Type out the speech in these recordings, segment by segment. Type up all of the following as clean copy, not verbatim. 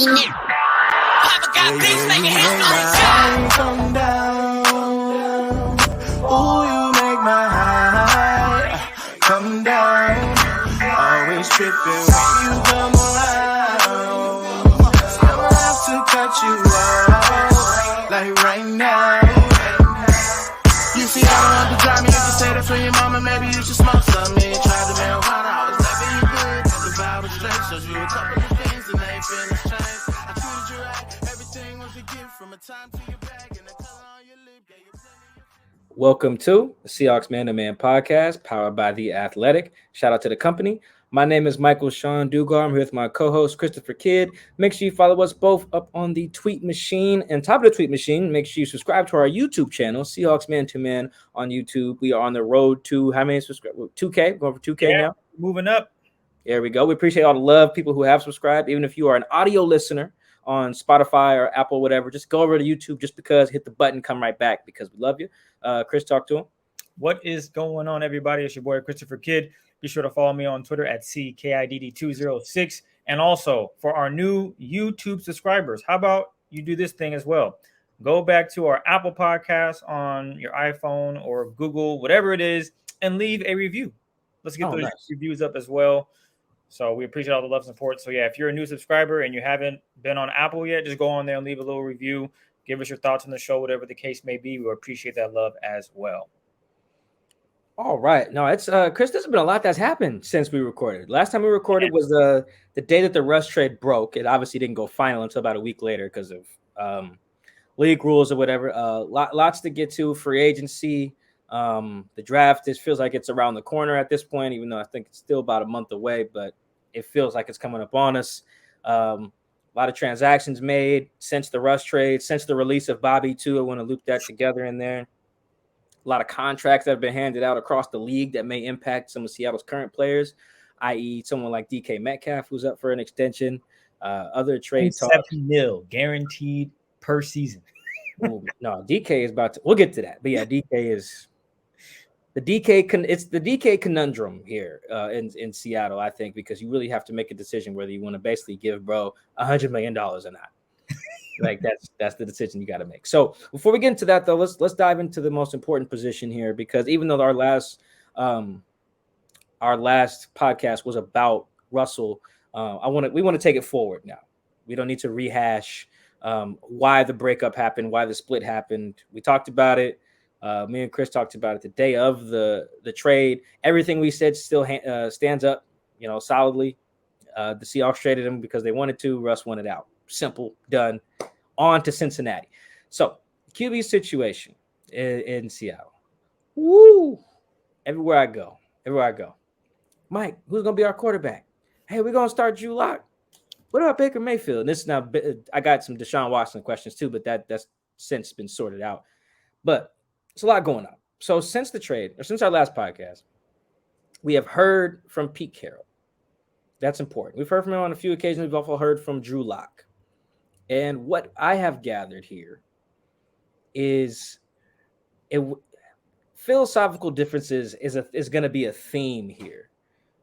Papa got beats, make it hit like come down. Ooh, you make my high come down. Always tripping when you come around. I'ma have to cut you off, like right now. You see, I don't want to drive me. You can say that for your mama. Maybe you should smoke some. Me try the marijuana. I was never you good. The vibe was straight. Showed you a couple of things and they feeling strange. I treated you right. Everything was a gift from a time to your bag and the color on your lip. Yeah, you Welcome to the Seahawks Man to Man podcast, powered by The Athletic. Shout out to the company. My name is Michael-Shawn I'm here with my co-host, Christopher Kidd. Make sure you follow us both up on the tweet machine. And top of the tweet machine, make sure you subscribe to our YouTube channel, Seahawks Man to Man on YouTube. We are on the road to how many subscribers? 2K, going for 2K now. Moving up. There we go. We appreciate all the love, people who have subscribed. Even if you are an audio listener on Spotify or Apple, whatever, just go over to YouTube just because, hit the button, come right back because we love you. Chris, talk to him. What is going on, everybody? It's your boy, Christopher Kidd. Be sure to follow me on Twitter at CKIDD206. And also, for our new YouTube subscribers, how about you do this thing as well? Go back to our Apple podcast on your iPhone or Google, whatever it is, and leave a review. Let's get those reviews up as well. So we appreciate all the love and support. So, yeah, if you're a new subscriber and you haven't been on Apple yet, just go on there and leave a little review. Give us your thoughts on the show, whatever the case may be. We appreciate that love as well. All right. No, it's Chris, there's been a lot that's happened since we recorded. Last time we recorded was the day that the Russ trade broke. It obviously didn't go final until about a week later because of league rules or whatever. Lots to get to. Free agency. The draft, this feels like it's around the corner at this point, even though I think it's still about a month away, but it feels like it's coming up on us. A lot of transactions made since the Russ trade, since the release of Bobby too. I want to loop that together in there. A lot of contracts that have been handed out across the league that may impact some of Seattle's current players, i.e. someone like DK Metcalf, who's up for an extension. Other trade talk. $7 million guaranteed per season. Ooh, no, DK is about to. We'll get to that, but yeah, DK is the DK. It's the DK conundrum here in Seattle, I think, because you really have to make a decision whether you want to basically give bro $100 million or not. Like that's the decision you got to make. So before we get into that, though, let's dive into the most important position here, because even though our last podcast was about Russell, we want to take it forward now. We don't need to rehash why the breakup happened, why the split happened. We talked about it. Me and Chris talked about it the day of the trade. Everything we said still stands up, solidly. The Seahawks traded him because they wanted to. Russ wanted out. Simple, done. On to Cincinnati. So QB situation in Seattle. Woo! Everywhere I go. Mike, who's gonna be our quarterback? Hey, we're gonna start Drew Lock. What about Baker Mayfield? And this is now, I got some Deshaun Watson questions too, but that's since been sorted out. But it's a lot going on. So since the trade, or since our last podcast, we have heard from Pete Carroll. That's important. We've heard from him on a few occasions. We've also heard from Drew Lock. And what I have gathered here is philosophical differences is going to be a theme here.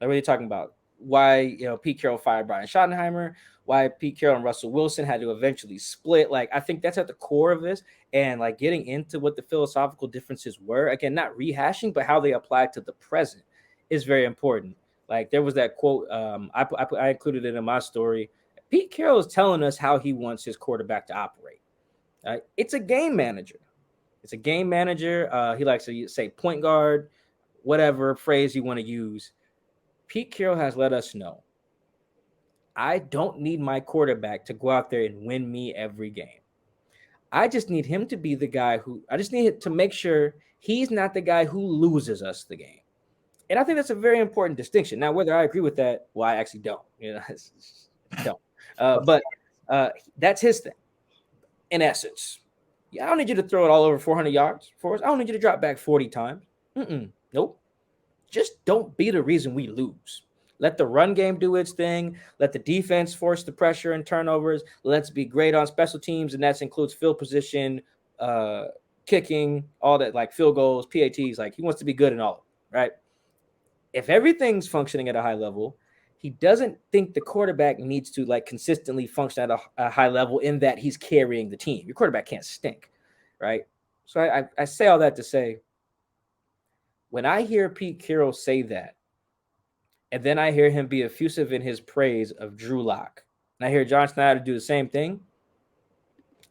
I'm really talking about why Pete Carroll fired Brian Schottenheimer, why Pete Carroll and Russell Wilson had to eventually split. Like, I think that's at the core of this, and like getting into what the philosophical differences were. Again, not rehashing, but how they apply to the present is very important. Like, there was that quote, I included it in my story. Pete Carroll is telling us how he wants his quarterback to operate. It's a game manager. He likes to say point guard, whatever phrase you want to use. Pete Carroll has let us know, I don't need my quarterback to go out there and win me every game. I just need him to be the guy I just need to make sure he's not the guy who loses us the game. And I think that's a very important distinction. Now, whether I agree with that, well, I actually don't. Don't. But that's his thing. In essence, I don't need you to throw it all over 400 yards for us. I don't need you to drop back 40 times. Nope. Just don't be the reason we lose. Let the run game do its thing. Let the defense force the pressure and turnovers. Let's be great on special teams, and that includes field position, kicking, all that, like field goals, PATs. Like, he wants to be good in all of it, right? If everything's functioning at a high level, he doesn't think the quarterback needs to like consistently function at a high level in that he's carrying the team. Your quarterback can't stink, right? So I say all that to say, when I hear Pete Carroll say that, and then I hear him be effusive in his praise of Drew Lock, and I hear John Snyder do the same thing,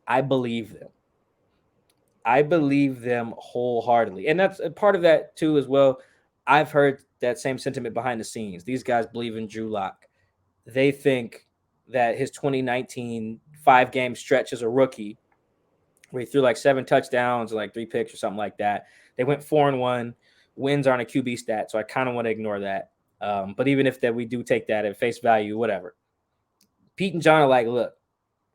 I believe them. I believe them wholeheartedly. And that's a part of that too as well. I've heard that same sentiment behind the scenes. These guys believe in Drew Lock. They think that his 2019 5-game stretch as a rookie, where he threw like 7 touchdowns and like 3 picks or something like that. They went 4-1. Wins aren't a QB stat, so I kind of want to ignore that. But even if that we do take that at face value, whatever. Pete and John are like, look,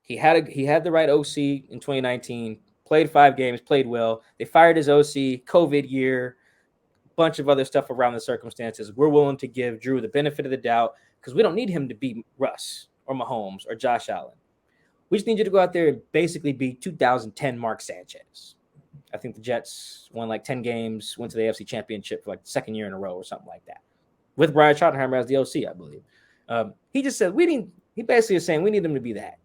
he had the right OC in 2019, played 5 games, played well. They fired his OC, COVID year, bunch of other stuff around the circumstances. We're willing to give Drew the benefit of the doubt because we don't need him to be Russ or Mahomes or Josh Allen. We just need you to go out there and basically be 2010 Mark Sanchez. I think the Jets won like 10 games, went to the AFC Championship for like the 2nd year in a row or something like that. With Brian Schottenheimer as the OC, I believe. He just said, he basically is saying we need them to be that.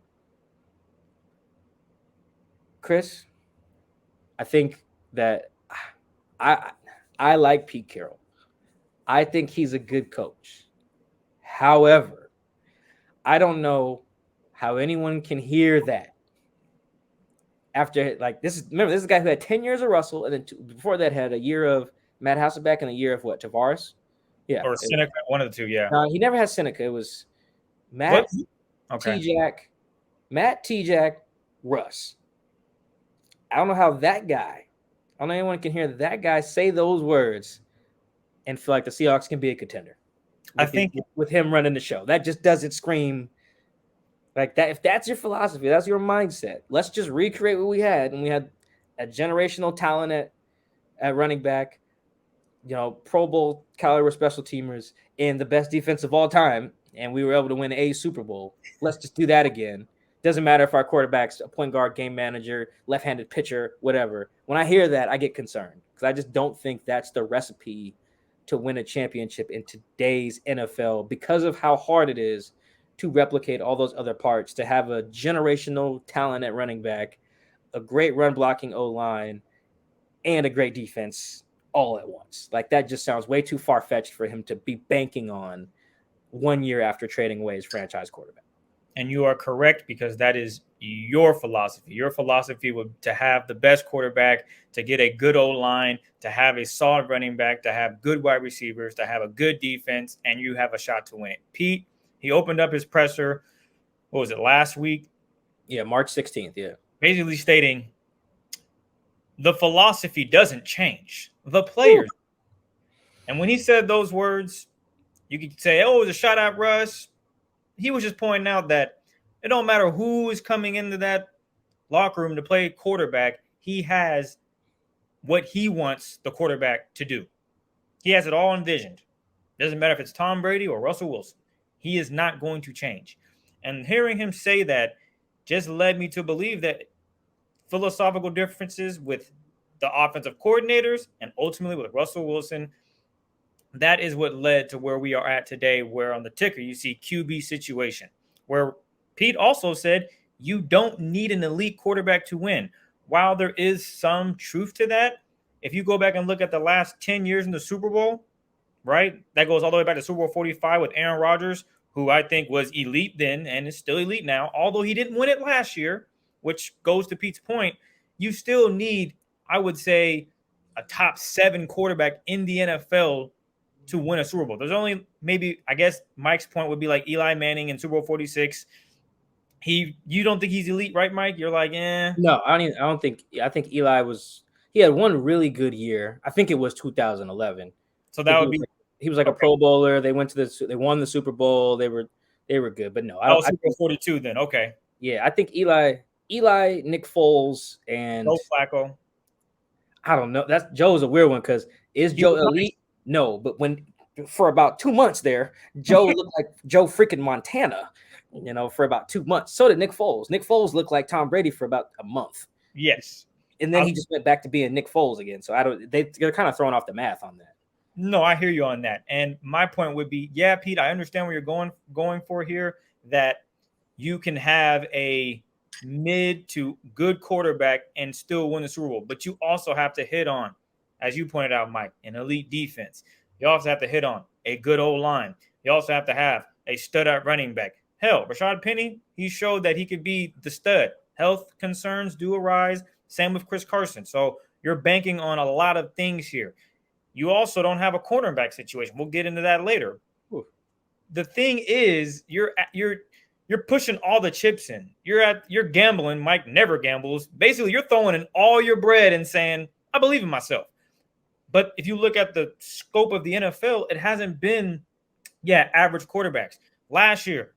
Chris, I think that I like Pete Carroll. I think he's a good coach. However, I don't know how anyone can hear that after like this is a guy who had 10 years of Russell, and then before that had a year of Matt Hasselbeck and a year of what, Tavares? Yeah. Or Seneca, one of the two, yeah. No, he never had Seneca. It was Matt, T-Jack, Russ. I don't know how that guy, I don't know anyone can hear that guy say those words and feel like the Seahawks can be a contender. I think with him running the show, that just doesn't scream like that. If that's your philosophy, that's your mindset. Let's just recreate what we had, and we had a generational talent at running back, Pro Bowl caliber special teamers, and the best defense of all time, and we were able to win a Super Bowl. Let's just do that again. Doesn't matter if our quarterback's a point guard, game manager, left-handed pitcher, whatever. When I hear that, I get concerned because I just don't think that's the recipe to win a championship in today's NFL because of how hard it is to replicate all those other parts, to have a generational talent at running back, a great run blocking O-line, and a great defense all at once. Like that just sounds way too far-fetched for him to be banking on 1 year after trading away his franchise quarterback. And you are correct because that is your philosophy. Your philosophy would to have the best quarterback, to get a good O-line, to have a solid running back, to have good wide receivers, to have a good defense, and you have a shot to win it. Pete, he opened up his presser, what was it, last week? Yeah, March 16th, yeah. Basically stating the philosophy doesn't change. The players. And when he said those words, you could say, oh, it was a shot at Russ. He was just pointing out that it don't matter who is coming into that locker room to play quarterback. He has what he wants the quarterback to do. He has it all envisioned. Doesn't matter if it's Tom Brady or Russell Wilson. He is not going to change. And hearing him say that just led me to believe that philosophical differences with the offensive coordinators and ultimately with Russell Wilson, that is what led to where we are at today, where on the ticker you see QB situation, where Pete also said you don't need an elite quarterback to win. While there is some truth to that, if you go back and look at the last 10 years in the Super Bowl, right, that goes all the way back to Super Bowl 45 with Aaron Rodgers, who I think was elite then and is still elite now, although he didn't win it last year, which goes to Pete's point. You still need, I would say, a top 7 quarterback in the NFL to win a Super Bowl. There's only maybe, I guess Mike's point would be like Eli Manning in Super Bowl 46. You don't think he's elite, right, Mike? You're like, eh. No, I think Eli he had one really good year. I think it was 2011. So that would be he was like a Pro Bowler. They won the Super Bowl. They were good, but no. Super Bowl 42 then. Okay. Yeah, I think Eli, Nick Foles, and Joe Flacco. I don't know. Joe's a weird one because is Joe elite? No, but for about 2 months there, Joe looked like Joe freaking Montana, for about 2 months. So did Nick Foles. Nick Foles looked like Tom Brady for about a month. Yes. And then he just went back to being Nick Foles again. So they're kind of throwing off the math on that. No, I hear you on that. And my point would be, yeah, Pete, I understand where you're going for here, that you can have a mid to good quarterback and still win the Super Bowl. But you also have to hit on, as you pointed out, Mike, an elite defense. You also have to hit on a good old line. You also have to have a stud at running back. Hell, Rashad Penny, he showed that he could be the stud. Health concerns do arise. Same with Chris Carson. So you're banking on a lot of things here. You also don't have a cornerback situation. We'll get into that later. Ooh. The thing is, you're pushing all the chips in. You're gambling. Mike never gambles. Basically, you're throwing in all your bread and saying, I believe in myself. But if you look at the scope of the NFL, it hasn't been, average quarterbacks. Last year,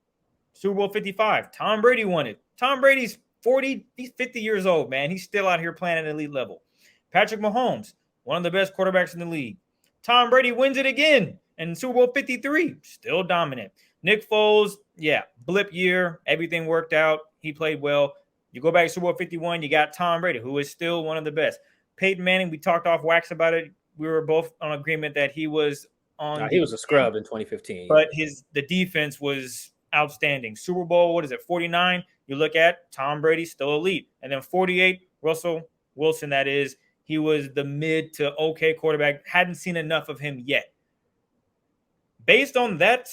Super Bowl 55, Tom Brady won it. Tom Brady's 50 years old, man. He's still out here playing at an elite level. Patrick Mahomes, one of the best quarterbacks in the league. Tom Brady wins it again in Super Bowl 53, still dominant. Nick Foles, blip year. Everything worked out. He played well. You go back to Super Bowl 51, you got Tom Brady, who is still one of the best. Peyton Manning, we talked off wax about it. We were both on agreement that he was on. He was a scrub in 2015. But the defense was outstanding. Super Bowl, 49? You look at Tom Brady, still elite. And then 48, Russell Wilson, that is. He was the mid to okay quarterback. Hadn't seen enough of him yet. Based on that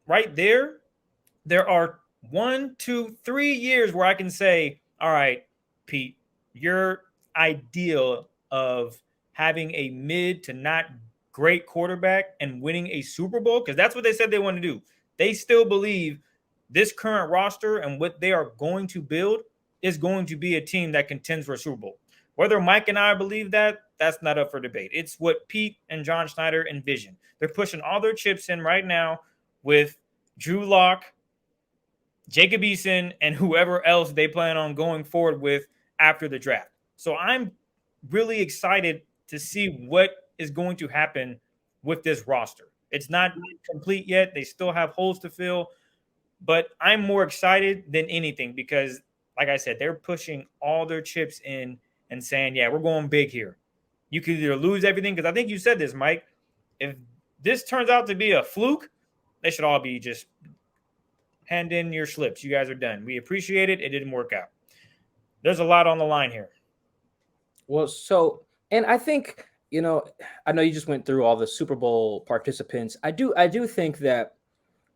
right there, there are 1, 2, 3 years where I can say, all right, Pete, your ideal of having a mid to not great quarterback and winning a Super Bowl, because that's what they said they want to do. They still believe this current roster and what they are going to build is going to be a team that contends for a Super Bowl. Whether Mike and I believe that, that's not up for debate. It's what Pete and John Schneider envision. They're pushing all their chips in right now with Drew Lock, Jacob Eason, and whoever else they plan on going forward with after the draft. So I'm really excited to see what is going to happen with this roster. It's not complete yet. They still have holes to fill. But I'm more excited than anything because, like I said, they're pushing all their chips in and saying, we're going big here. You could either lose everything, because I think you said this, Mike. If this turns out to be a fluke, they should all be just hand in your slips. You guys are done. We appreciate it. It didn't work out. There's a lot on the line here. Well, and I think, I know you just went through all the Super Bowl participants. I do think that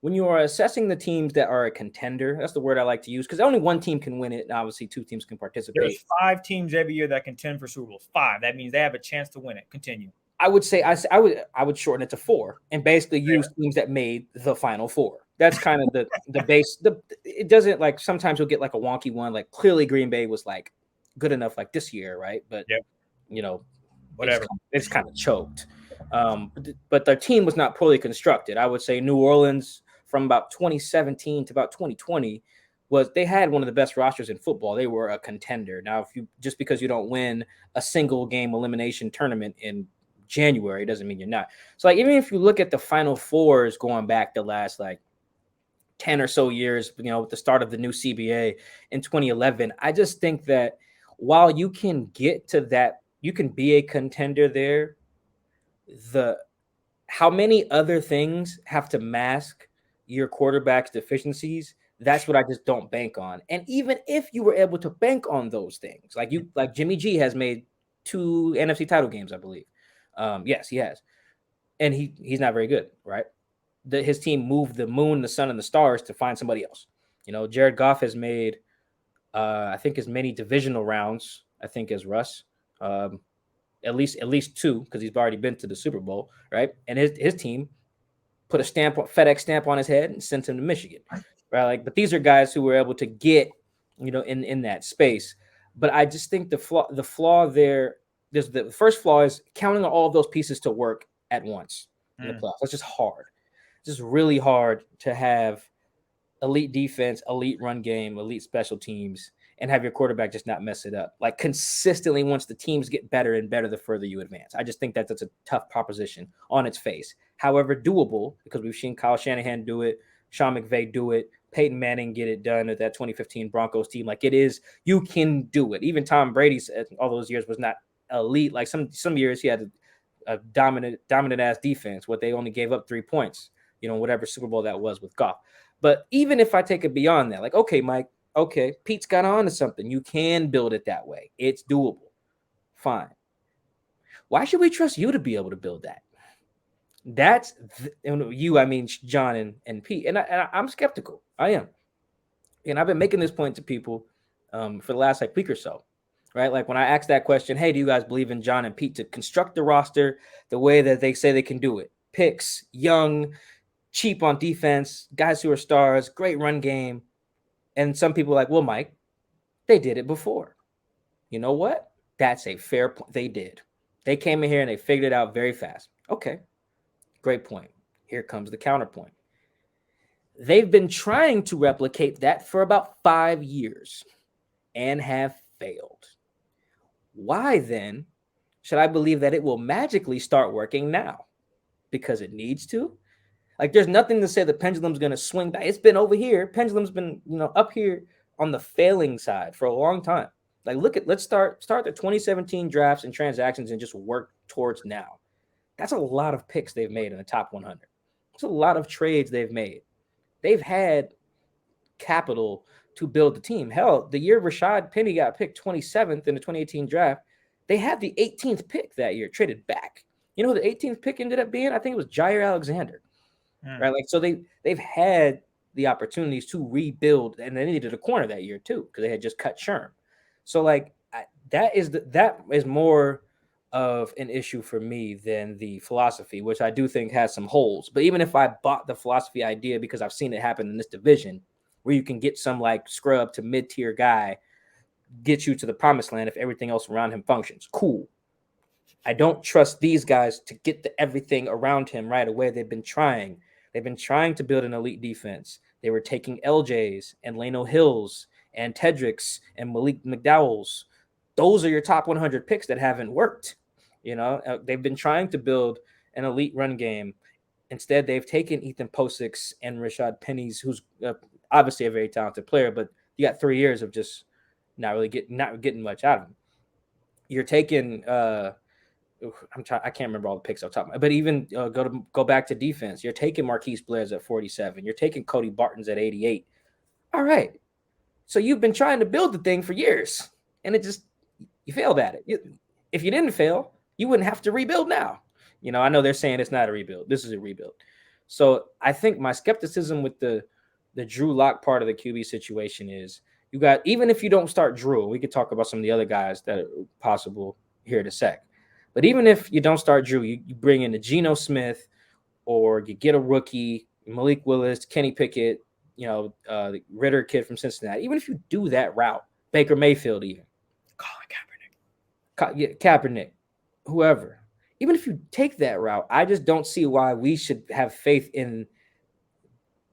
when you are assessing the teams that are a contender, that's the word I like to use, because only one team can win it, and obviously 2 teams can participate. There's 5 teams every year that contend for Super Bowls. 5. That means they have a chance to win it. Continue. I would say I would shorten it to 4 and basically use teams that made the Final 4. That's kind of the base. It doesn't, like, sometimes you'll get like a wonky one. Like, clearly Green Bay was like good enough like this year, right? But whatever. It's kind of choked. But their team was not poorly constructed. I would say New Orleans, from about 2017 to about 2020, they had one of the best rosters in football. They were a contender. Now, just because you don't win a single game elimination tournament in January doesn't mean you're not. So, like, even if you look at the Final Fours going back the last like 10 or so years, with the start of the new CBA in 2011, I just think that while you can get to that, you can be a contender there, how many other things have to mask your quarterback's deficiencies, that's what I just don't bank on. And even if you were able to bank on those things, like Jimmy G has made 2 NFC title games, I believe. Yes, he has. And he's not very good, right? His team moved the moon, the sun, and the stars to find somebody else. Jared Goff has made, I think, as many divisional rounds, I think, as Russ. At least 2, because he's already been to the Super Bowl, right? And his team put a FedEx stamp on his head and sent him to Michigan, right? Like, but these are guys who were able to get, in that space. But I just think the flaw there, the first flaw is counting on all of those pieces to work at once in the playoffs. That's just hard. It's just really hard to have elite defense, elite run game, elite special teams, and have your quarterback just not mess it up. Like, consistently, once the teams get better and better, the further you advance. I just think that's a tough proposition on its face. However, doable, because we've seen Kyle Shanahan do it, Sean McVay do it, Peyton Manning get it done at that 2015 Broncos team. Like, it is, you can do it. Even Tom Brady, all those years, was not elite. Like, some years he had a dominant ass defense. What they only gave up 3 points, whatever Super Bowl that was with Goff. But even if I take it beyond that, like, okay, Mike, okay, Pete's got on to something. You can build it that way. It's doable. Fine. Why should we trust you to be able to build that? That's you. I mean, John and Pete. And I'm skeptical. I am. And I've been making this point to people for the last week or so, right? Like when I asked that question, hey, do you guys believe in John and Pete to construct the roster the way that they say they can do it? Picks, young, cheap on defense, guys who are stars, great run game. And some people are like, well, Mike, they did it before. You know what? That's a fair point. They did. They came in here and they figured it out very fast. Okay, great point. Here comes the counterpoint. They've been trying to replicate that for about 5 years and have failed. Why then should I believe that it will magically start working now? Because it needs to? Like, there's nothing to say the pendulum's going to swing back. It's been over here. Pendulum's been, up here on the failing side for a long time. Like, let's start the 2017 drafts and transactions and just work towards now. That's a lot of picks they've made in the top 100. It's a lot of trades they've made. They've had capital to build the team. Hell, the year Rashad Penny got picked 27th in the 2018 draft, they had the 18th pick that year, traded back. You know who the 18th pick ended up being? I think it was Jair Alexander. Right? Like, so they've had the opportunities to rebuild, and they needed a corner that year too, because they had just cut Sherm. So like that is more of an issue for me than the philosophy, which I do think has some holes. But even if I bought the philosophy idea because I've seen it happen in this division, where you can get some like scrub to mid-tier guy, get you to the promised land if everything else around him functions. Cool. I don't trust these guys to get everything around him right away. They've been trying to build an elite defense. They were taking LJs and Lano Hills and Tedricks and Malik McDowell's. Those are your top 100 picks that haven't worked. They've been trying to build an elite run game. Instead, they've taken Ethan Posix and Rashad Penny's, who's obviously a very talented player, but you got 3 years of just not getting much out of him. You're taking I can't remember all the picks off the top of my head, but even go back to defense. You're taking Marquise Blair's at 47. You're taking Cody Barton's at 88. All right. So you've been trying to build the thing for years, and you failed at it. If you didn't fail, you wouldn't have to rebuild now. I know they're saying it's not a rebuild. This is a rebuild. So I think my skepticism with the Drew Lock part of the QB situation is you got, even if you don't start Drew, we could talk about some of the other guys that are possible here in a sec. But even if you don't start Drew, you bring in a Geno Smith, or you get a rookie, Malik Willis, Kenny Pickett, the Ritter kid from Cincinnati. Even if you do that route, Baker Mayfield, even Colin Kaepernick, Kaepernick, whoever. Even if you take that route, I just don't see why we should have faith in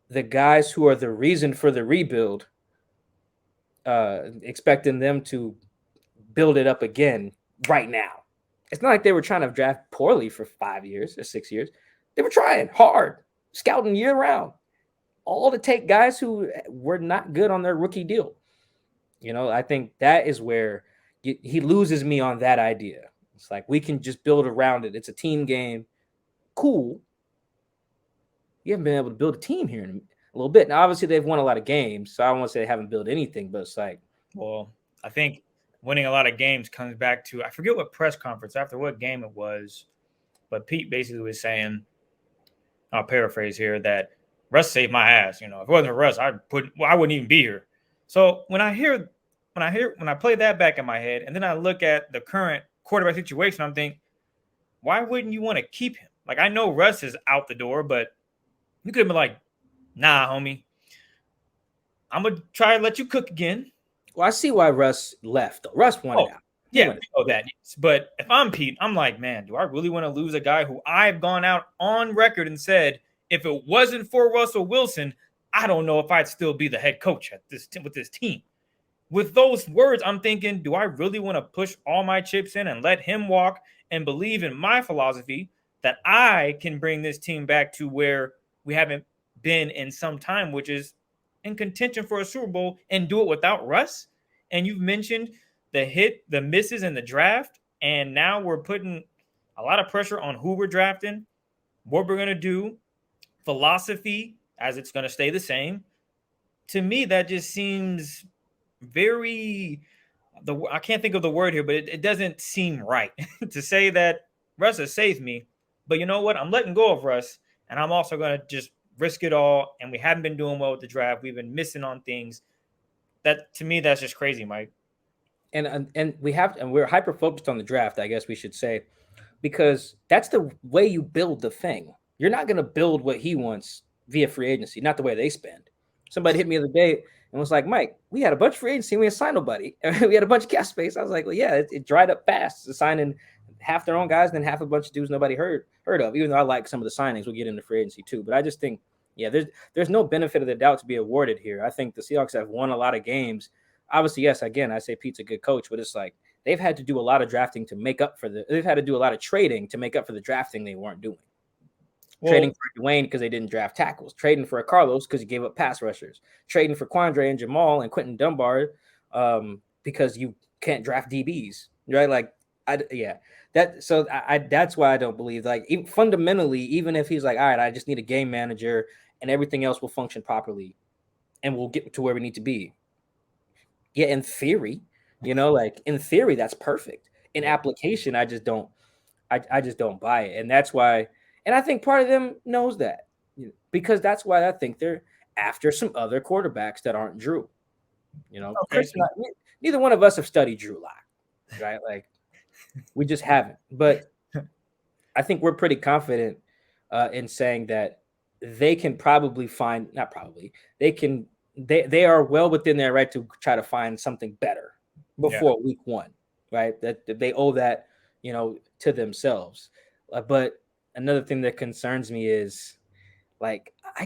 the guys who are the reason for the rebuild, expecting them to build it up again right now. It's not like they were trying to draft poorly for 5 years or 6 years. They were trying hard, scouting year round, all to take guys who were not good on their rookie deal. I think that is where he loses me on that idea. It's like, we can just build around it. It's a team game. Cool. You haven't been able to build a team here in a little bit. Now, obviously, they've won a lot of games, so I don't want to say they haven't built anything, but it's like. Well, I think winning a lot of games comes back to, I forget what press conference, after what game it was, but Pete basically was saying, I'll paraphrase here, that Russ saved my ass. If it wasn't for Russ, I wouldn't even be here. So when I play that back in my head, and then I look at the current quarterback situation, I'm thinking, why wouldn't you want to keep him? Like, I know Russ is out the door, but you could have been like, nah, homie, I'm going to try to let you cook again. Well, I see why Russ left. Russ wanted out. Yeah, we know that. But if I'm Pete, I'm like, man, do I really want to lose a guy who I've gone out on record and said, if it wasn't for Russell Wilson, I don't know if I'd still be the head coach with this team. With those words, I'm thinking, do I really want to push all my chips in and let him walk and believe in my philosophy that I can bring this team back to where we haven't been in some time, which is in contention for a Super Bowl, and do it without Russ? And you've mentioned the misses in the draft, and now we're putting a lot of pressure on who we're drafting, what we're going to do, philosophy, as it's going to stay the same. To me, that just seems very, I can't think of the word here, but it doesn't seem right to say that Russ has saved me. But you know what? I'm letting go of Russ, and I'm also going to just risk it all. And we haven't been doing well with the draft. We've been missing on things. That, to me, that's just crazy, Mike. And we're hyper focused on the draft, I guess we should say, because that's the way you build the thing. You're not going to build what he wants via free agency, not the way they spend. Somebody hit me the other day and was like, Mike, we had a bunch of free agency, we didn't sign nobody. We had a bunch of cap space. I was like, well, yeah, it dried up fast. It's signing half their own guys and then half a bunch of dudes nobody heard of, even though I like some of the signings. We'll get into free agency too. But I just think, yeah, there's no benefit of the doubt to be awarded here. I think the Seahawks have won a lot of games. Obviously, yes, again, I say Pete's a good coach, but it's like they've had to do a lot of drafting to make up for they've had to do a lot of trading to make up for the drafting they weren't doing. Trading for Dwayne because they didn't draft tackles. Trading for a Carlos because he gave up pass rushers. Trading for Quandre and Jamal and Quentin Dunbar because you can't draft DBs, right? Like, that's why I don't believe. Like, fundamentally, even if he's like, all right, I just need a game manager and everything else will function properly, and we'll get to where we need to be. Yeah, in theory, like in theory, that's perfect. In application, I just don't buy it, and that's why. And I think part of them knows that, because that's why I think they're after some other quarterbacks that aren't Drew. Chris and I, neither one of us have studied Drew Lock, right? Like, we just haven't. But I think we're pretty confident in saying that they can probably find, not probably, they are well within their right to try to find something better before week one, right? That they owe that, to themselves. But another thing that concerns me is, like, I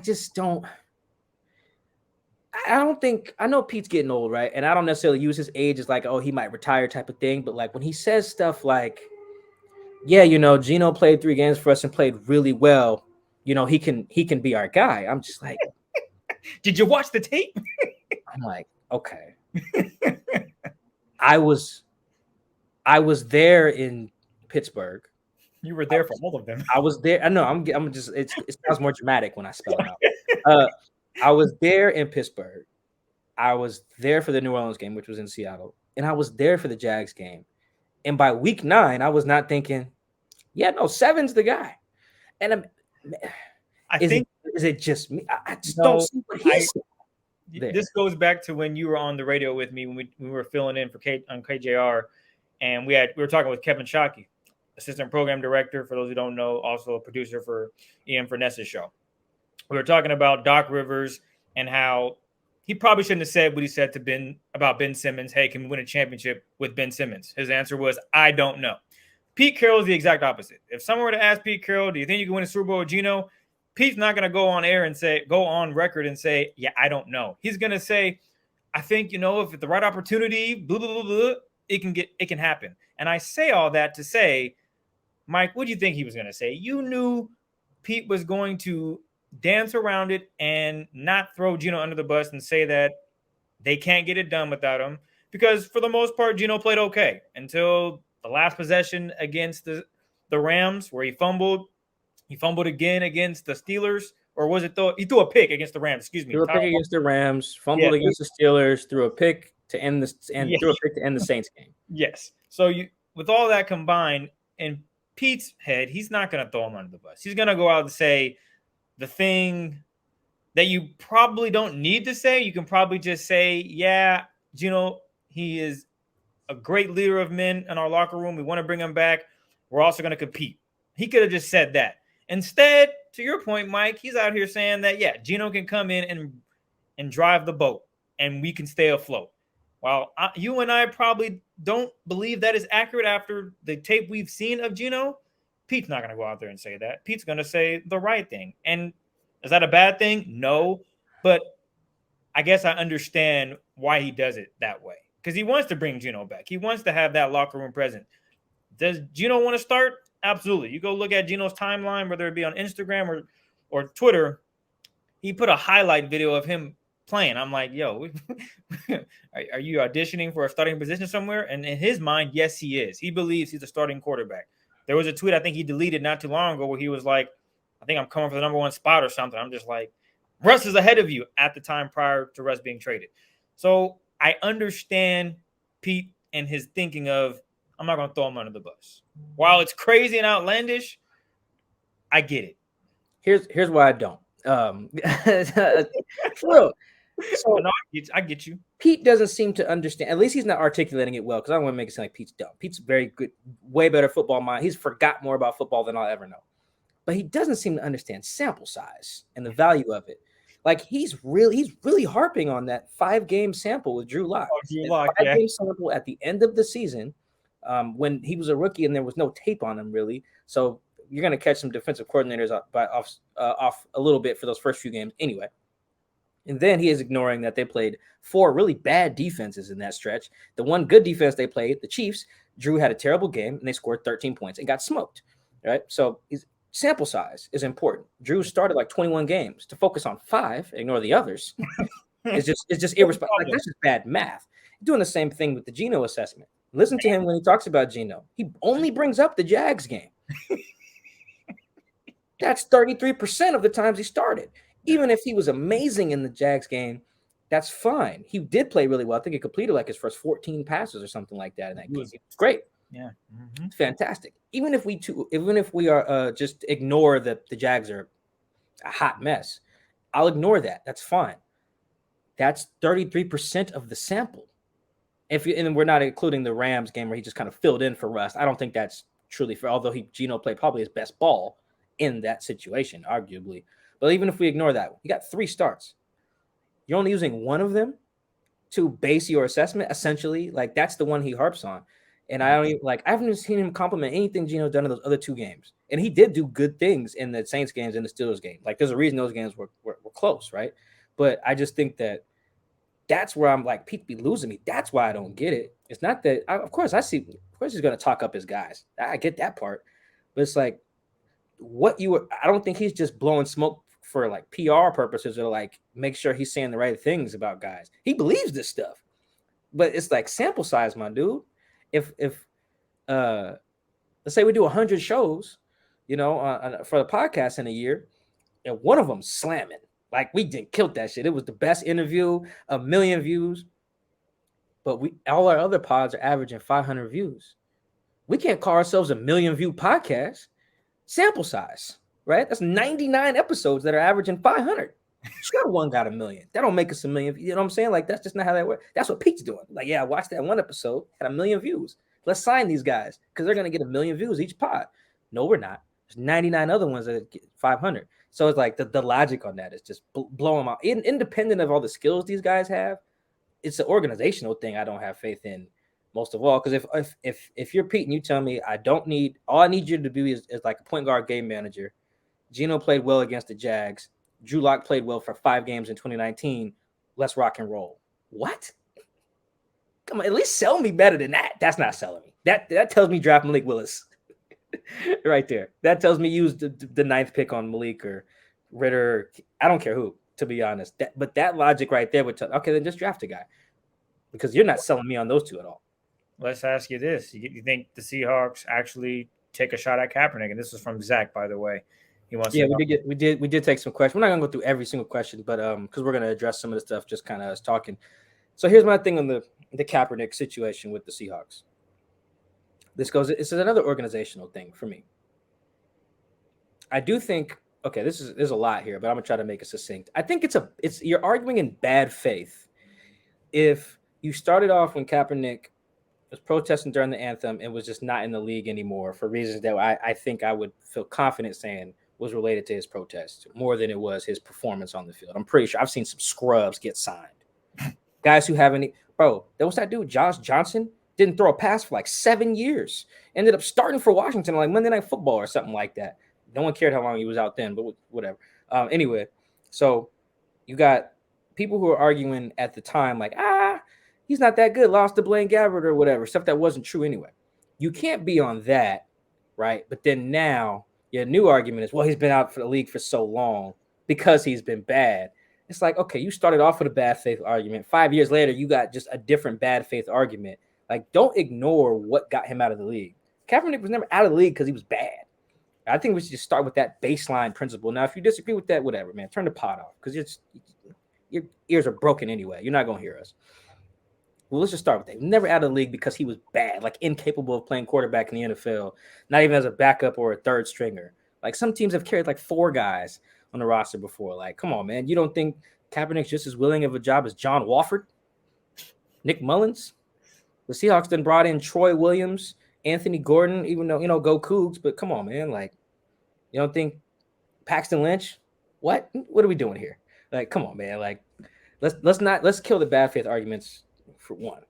know Pete's getting old, right? And I don't necessarily use his age as like, oh, he might retire type of thing. But like when he says stuff like, yeah, Geno played 3 games for us and played really well, he can be our guy. I'm just like, did you watch the tape? I'm like, okay. I was there in Pittsburgh. You were there for all of them. I was there. I know. I'm just. It sounds more dramatic when I spell it out. I was there in Pittsburgh. I was there for the New Orleans game, which was in Seattle, and I was there for the Jags game. And by week 9, I was not thinking, yeah, no, 7's the guy. And is it just me? I just don't see what he's. This goes back to when you were on the radio with me when we were filling in for on KJR, and we were talking with Kevin Shockey, assistant program director, for those who don't know, also a producer for Ian Furness's show. We were talking about Doc Rivers and how he probably shouldn't have said what he said to about Ben Simmons. Hey, can we win a championship with Ben Simmons? His answer was, I don't know. Pete Carroll is the exact opposite. If someone were to ask Pete Carroll, do you think you can win a Super Bowl with Geno? Pete's not going to go on record and say, yeah, I don't know. He's going to say, I think, if the right opportunity, blah, blah, blah, blah, it can happen. And I say all that to say, Mike, what do you think he was going to say? You knew Pete was going to dance around it and not throw Geno under the bus and say that they can't get it done without him, because for the most part, Geno played okay until the last possession against the Rams, where he fumbled. He fumbled again against the Steelers, or was it he threw a pick against the Rams? Excuse me. Threw a pick against the Rams, fumbled against the Steelers, threw a pick to end the Saints game. Yes. So with all that combined, in Pete's head, he's not going to throw him under the bus. He's going to go out and say the thing that you probably don't need to say. You can probably just say, yeah, Geno, he is a great leader of men in our locker room. We want to bring him back. We're also going to compete. He could have just said that. Instead, to your point, Mike, he's out here saying that, yeah, Geno can come in and drive the boat and we can stay afloat. While you and I probably don't believe that is accurate after the tape we've seen of Geno, Pete's not going to go out there and say that. Pete's going to say the right thing. And is that a bad thing? No. But I guess I understand why he does it that way, because he wants to bring Geno back. He wants to have that locker room present. Does Geno want to start? Absolutely. You go look at Geno's timeline, whether it be on Instagram or Twitter. He put a highlight video of him playing. I'm like, yo, are you auditioning for a starting position somewhere? And in his mind, yes, he is. He believes he's a starting quarterback. There was a tweet I think he deleted not too long ago where he was like, I think I'm coming for the number 1 spot or something. I'm just like, Russ is ahead of you at the time prior to Russ being traded. So I understand Pete and his thinking of, I'm not going to throw him under the bus. While it's crazy and outlandish, I get it. Here's why I don't. Look, so no, I get you. Pete doesn't seem to understand. At least he's not articulating it well, because I don't want to make it sound like Pete's dumb. Pete's very good, way better football mind. He's forgot more about football than I'll ever know. But he doesn't seem to understand sample size and the value of it. Like he's really harping on that 5-game sample with Drew Lock. Drew Lock, 5-game sample at the end of the season, when he was a rookie and there was no tape on him really. So you're going to catch some defensive coordinators off a little bit for those first few games anyway. And then he is ignoring that they played 4 really bad defenses in that stretch. The one good defense they played, the Chiefs, Drew had a terrible game and they scored 13 points and got smoked. Right? So sample size is important. Drew started like 21 games. To focus on 5, ignore the others. It's just irresponsible. Like, that's just bad math. Doing the same thing with the Geno assessment. Listen to him when he talks about Geno. He only brings up the Jags game. That's 33% of the times he started. Even if he was amazing in the Jags game, that's fine. He did play really well. I think he completed like his first 14 passes or something like that in that game. It's great. Yeah. Mm-hmm. Fantastic. Even if we are just ignore that the Jags are a hot mess, I'll ignore that. That's fine. That's 33% of the sample. And we're not including the Rams game where he just kind of filled in for Russ. I don't think that's truly fair, although Geno played probably his best ball in that situation, arguably. But even if we ignore that, you got 3 starts. You're only using one of them to base your assessment, essentially. Like, that's the one he harps on. And I haven't even seen him compliment anything Geno done in those other 2 games. And he did do good things in the Saints games and the Steelers game. Like, there's a reason those games were close, right? But I just think that's where I'm like, Pete be losing me. That's why I don't get it. It's not that, of course he's going to talk up his guys. I get that part. But it's like, I don't think he's just blowing smoke for like PR purposes or like make sure he's saying the right things about guys. He believes this stuff. But it's like sample size, my dude. If let's say we do 100 shows, for the podcast in a year, and one of them slamming, like we did killed that shit. It was the best interview, 1 million views. But all our other pods are averaging 500 views. We can't call ourselves a 1 million view podcast. Sample size, right? That's 99 episodes that are averaging 500. Sure, one got 1 million. That don't make us 1 million. You know what I'm saying? Like, that's just not how that works. That's what Pete's doing. Like, yeah, I watched that one episode, had 1 million views. Let's sign these guys because they're going to get 1 million views each pod. No, we're not. There's 99 other ones that get 500. So it's like the logic on that is just blow them out. Independent of all the skills these guys have, it's an organizational thing I don't have faith in most of all. Because if you're Pete and you tell me all I need you to be is like a point guard game manager. Geno played well against the Jags. Drew Lock played well for 5 games in 2019. Let's rock and roll. What? Come on, at least sell me better than that. That's not selling me. That tells me draft Malik Willis right there. That tells me use the 9th pick on Malik or Ritter. I don't care who, to be honest. But that logic right there would tell, okay, then just draft a guy because you're not selling me on those 2 at all. Let's ask you this. You think the Seahawks actually take a shot at Kaepernick? And this is from Zach, by the way. He wants we did take some questions. We're not gonna go through every single question, but because we're gonna address some of the stuff just kind of us talking. So here's my thing on the Kaepernick situation with the Seahawks. It's another organizational thing for me. I do think, okay, there's a lot here, but I'm gonna try to make it succinct. I think you're arguing in bad faith if you started off when Kaepernick was protesting during the anthem and was just not in the league anymore for reasons that I think I would feel confident saying was related to his protest more than it was his performance on the field. I'm pretty sure I've seen some scrubs get signed. Guys who haven't, there was that dude, Josh Johnson, didn't throw a pass for like 7 years. Ended up starting for Washington on like Monday Night Football or something like that. No one cared how long he was out then, but whatever. Anyway, so you got people who are arguing at the time like, he's not that good, lost to Blaine Gabbert or whatever, stuff that wasn't true anyway. You can't be on that, right? But then now your new argument is, well, he's been out for the league for so long because he's been bad. It's like, okay, you started off with a bad faith argument. 5 years later, you got just a different bad faith argument. Like, don't ignore what got him out of the league. Kaepernick was never out of the league because he was bad. I think we should just start with that baseline principle. Now, if you disagree with that, whatever, man, turn the pot off because your ears are broken anyway. You're not going to hear us. Well, let's just start with that. Never out of the league because he was bad, like incapable of playing quarterback in the NFL, not even as a backup or a third stringer. Like some teams have carried like 4 guys on the roster before. Like, come on, man. You don't think Kaepernick's just as willing of a job as John Wofford, Nick Mullins? The Seahawks then brought in Troy Williams, Anthony Gordon, even though, go Cougs, but come on, man. Like, you don't think Paxton Lynch? What are we doing here? Like, come on, man. Like, let's kill the bad faith arguments for one.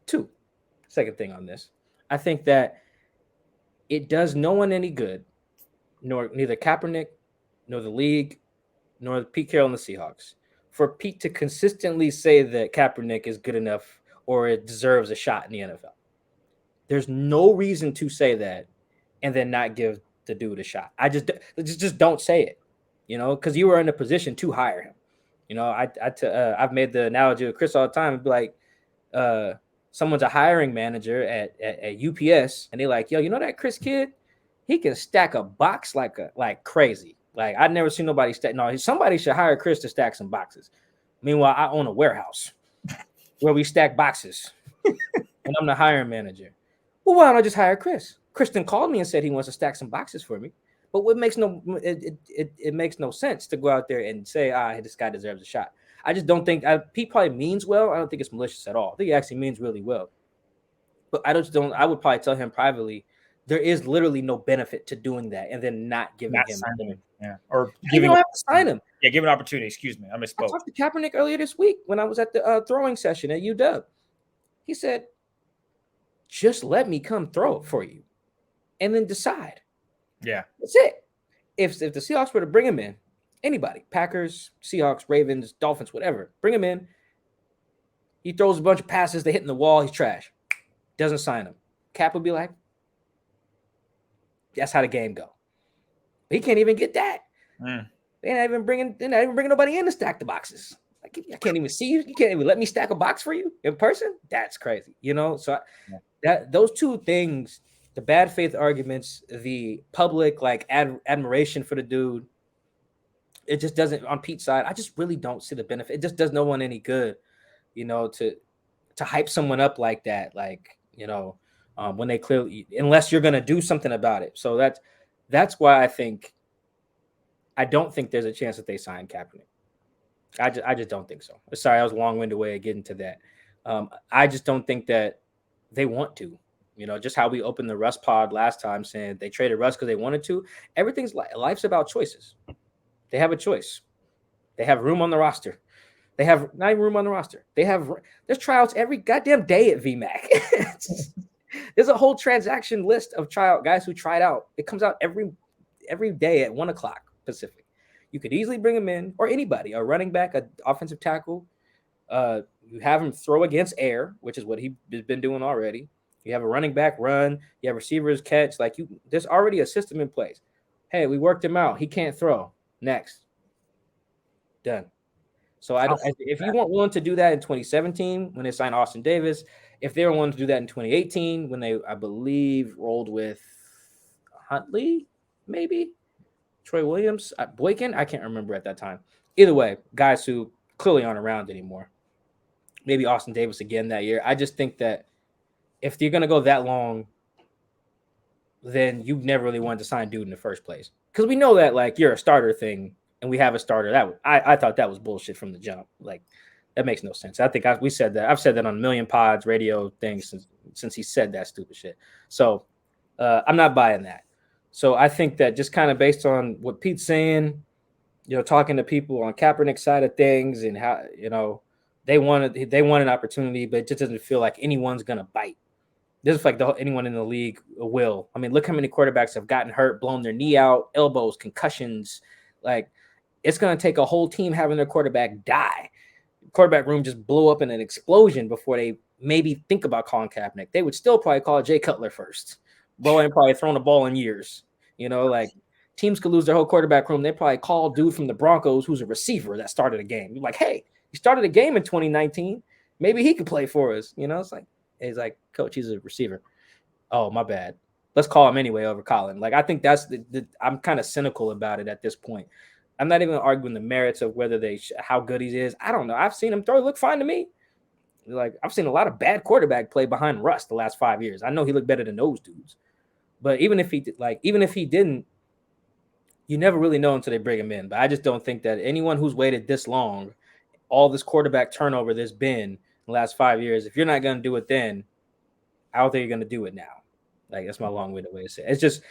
2, second thing on this. I think that it does no one any good, neither Kaepernick, nor the league, nor Pete Carroll and the Seahawks, for Pete to consistently say that Kaepernick is good enough or it deserves a shot in the NFL. There's no reason to say that and then not give the dude a shot. I just don't say it, because you were in a position to hire him. I've made the analogy with Chris all the time. It'd be like someone's a hiring manager at UPS, and they're like, yo, that Chris kid, he can stack a box like crazy. Like I'd never seen nobody stack. No, somebody should hire Chris to stack some boxes. Meanwhile, I own a warehouse where we stack boxes, and I'm the hiring manager. Well, why don't I just hire Chris? Kristen called me and said he wants to stack some boxes for me. But it makes no sense to go out there and say, this guy deserves a shot. I just don't think Pete probably means well. I don't think it's malicious at all. I think he actually means really well. But I would probably tell him privately, there is literally no benefit to doing that and then not giving him. Yeah. Or you don't have to sign him. Yeah, give an opportunity. Excuse me. I misspoke. I talked to Kaepernick earlier this week when I was at the throwing session at UW. He said, just let me come throw it for you and then decide. Yeah. That's it. If the Seahawks were to bring him in, anybody, Packers, Seahawks, Ravens, Dolphins, whatever, bring him in. He throws a bunch of passes, they hit in the wall, he's trash. Doesn't sign him. Cap would be like, that's how the game go. But he can't even get that. They're not even bringing nobody in to stack the boxes. Like, I can't even see you. You can't even let me stack a box for you in person. That's crazy, So those 2 things, the bad faith arguments, the public admiration for the dude, it just doesn't, on Pete's side, I just really don't see the benefit. It just does no one any good, to hype someone up like that, when they clearly, unless you're going to do something about it. So that's why I don't think there's a chance that they sign Kaepernick. I just don't think so. Sorry, I was a long-winded way of getting to that. I just don't think that they want to. Just how we opened the Russ pod last time saying they traded Russ because they wanted to. Life's about choices. They have a choice. They have room on the roster. They have not even room on the roster. There's tryouts every goddamn day at VMAC. There's a whole transaction list of tryout guys who tried out. It comes out every day at 1:00 Pacific. You could easily bring him in, or anybody, a running back, an offensive tackle. You have him throw against air, which is what he's been doing already. You have a running back run. You have receivers catch. There's already a system in place. Hey, we worked him out. He can't throw. Next. Done. So if you weren't willing to do that in 2017 when they signed Austin Davis, if they were willing to do that in 2018 when they, I believe, rolled with Huntley, maybe Troy Williams, Boykin, I can't remember at that time. Either way, guys who clearly aren't around anymore. Maybe Austin Davis again that year. I just think that if you're going to go that long, then you never really wanted to sign dude in the first place. Because we know that you're a starter thing and we have a starter. I thought that was bullshit from the jump. That makes no sense. I think we said that. I've said that on a million pods, radio things since he said that stupid shit. So I'm not buying that. So I think that just kind of based on what Pete's saying, talking to people on Kaepernick's side of things and how, they want an opportunity, but it just doesn't feel like anyone's going to bite. This is like anyone in the league will. I mean, look how many quarterbacks have gotten hurt, blown their knee out, elbows, concussions. It's going to take a whole team having their quarterback die. Quarterback room just blew up in an explosion before they maybe think about calling Kaepernick. They would still probably call Jay Cutler first. Bro ain't probably thrown a ball in years. Teams could lose their whole quarterback room. They probably call a dude from the Broncos who's a receiver that started a game. You're like, hey, he started a game in 2019. Maybe he could play for us. He's like, coach, he's a receiver. Oh, my bad. let's call him anyway over Colin. Like, I think that's I'm kind of cynical about it at this point. I'm not even arguing the merits of whether how good he is. I don't know. I've seen him throw. He look fine to me. Like, I've seen a lot of bad quarterback play behind Russ the last 5 years. I know he looked better than those dudes. But even if he didn't, you never really know until they bring him in. But I just don't think that anyone who's waited this long, all this quarterback turnover there's been in the last 5 years, if you're not going to do it then, I don't think you're going to do it now. Like, that's my long-winded way to say it.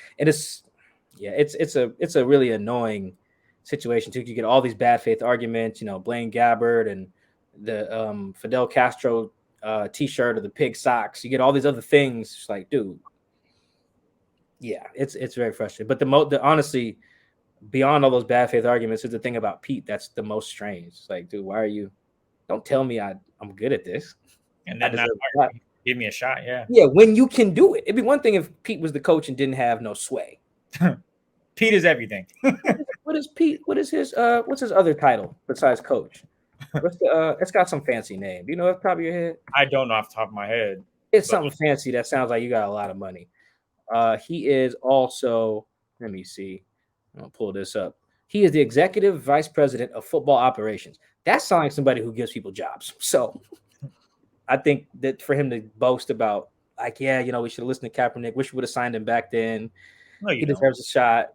It's a really annoying situation too. You get all these bad faith arguments, Blaine Gabbert and the Fidel Castro T-shirt or the pig socks. You get all these other things. It's like, dude, yeah, it's very frustrating. But the honestly, beyond all those bad faith arguments, is the thing about Pete that's the most strange. It's like, dude, why are you? Don't tell me I'm good at this. And then give me a shot. Yeah. Yeah, when you can do it. It'd be one thing if Pete was the coach and didn't have no sway. Pete is everything. What is Pete? What's his other title besides coach? It's got some fancy name. Do you know off the top of your head? I don't know off the top of my head. It's something fancy that sounds like you got a lot of money. He is also, let me see. I'm gonna pull this up. He is the executive vice president of football operations. That sounds like somebody who gives people jobs. So I think that for him to boast about, like, yeah, we should have listened to Kaepernick. Wish we would have signed him back then. No, he deserves a shot.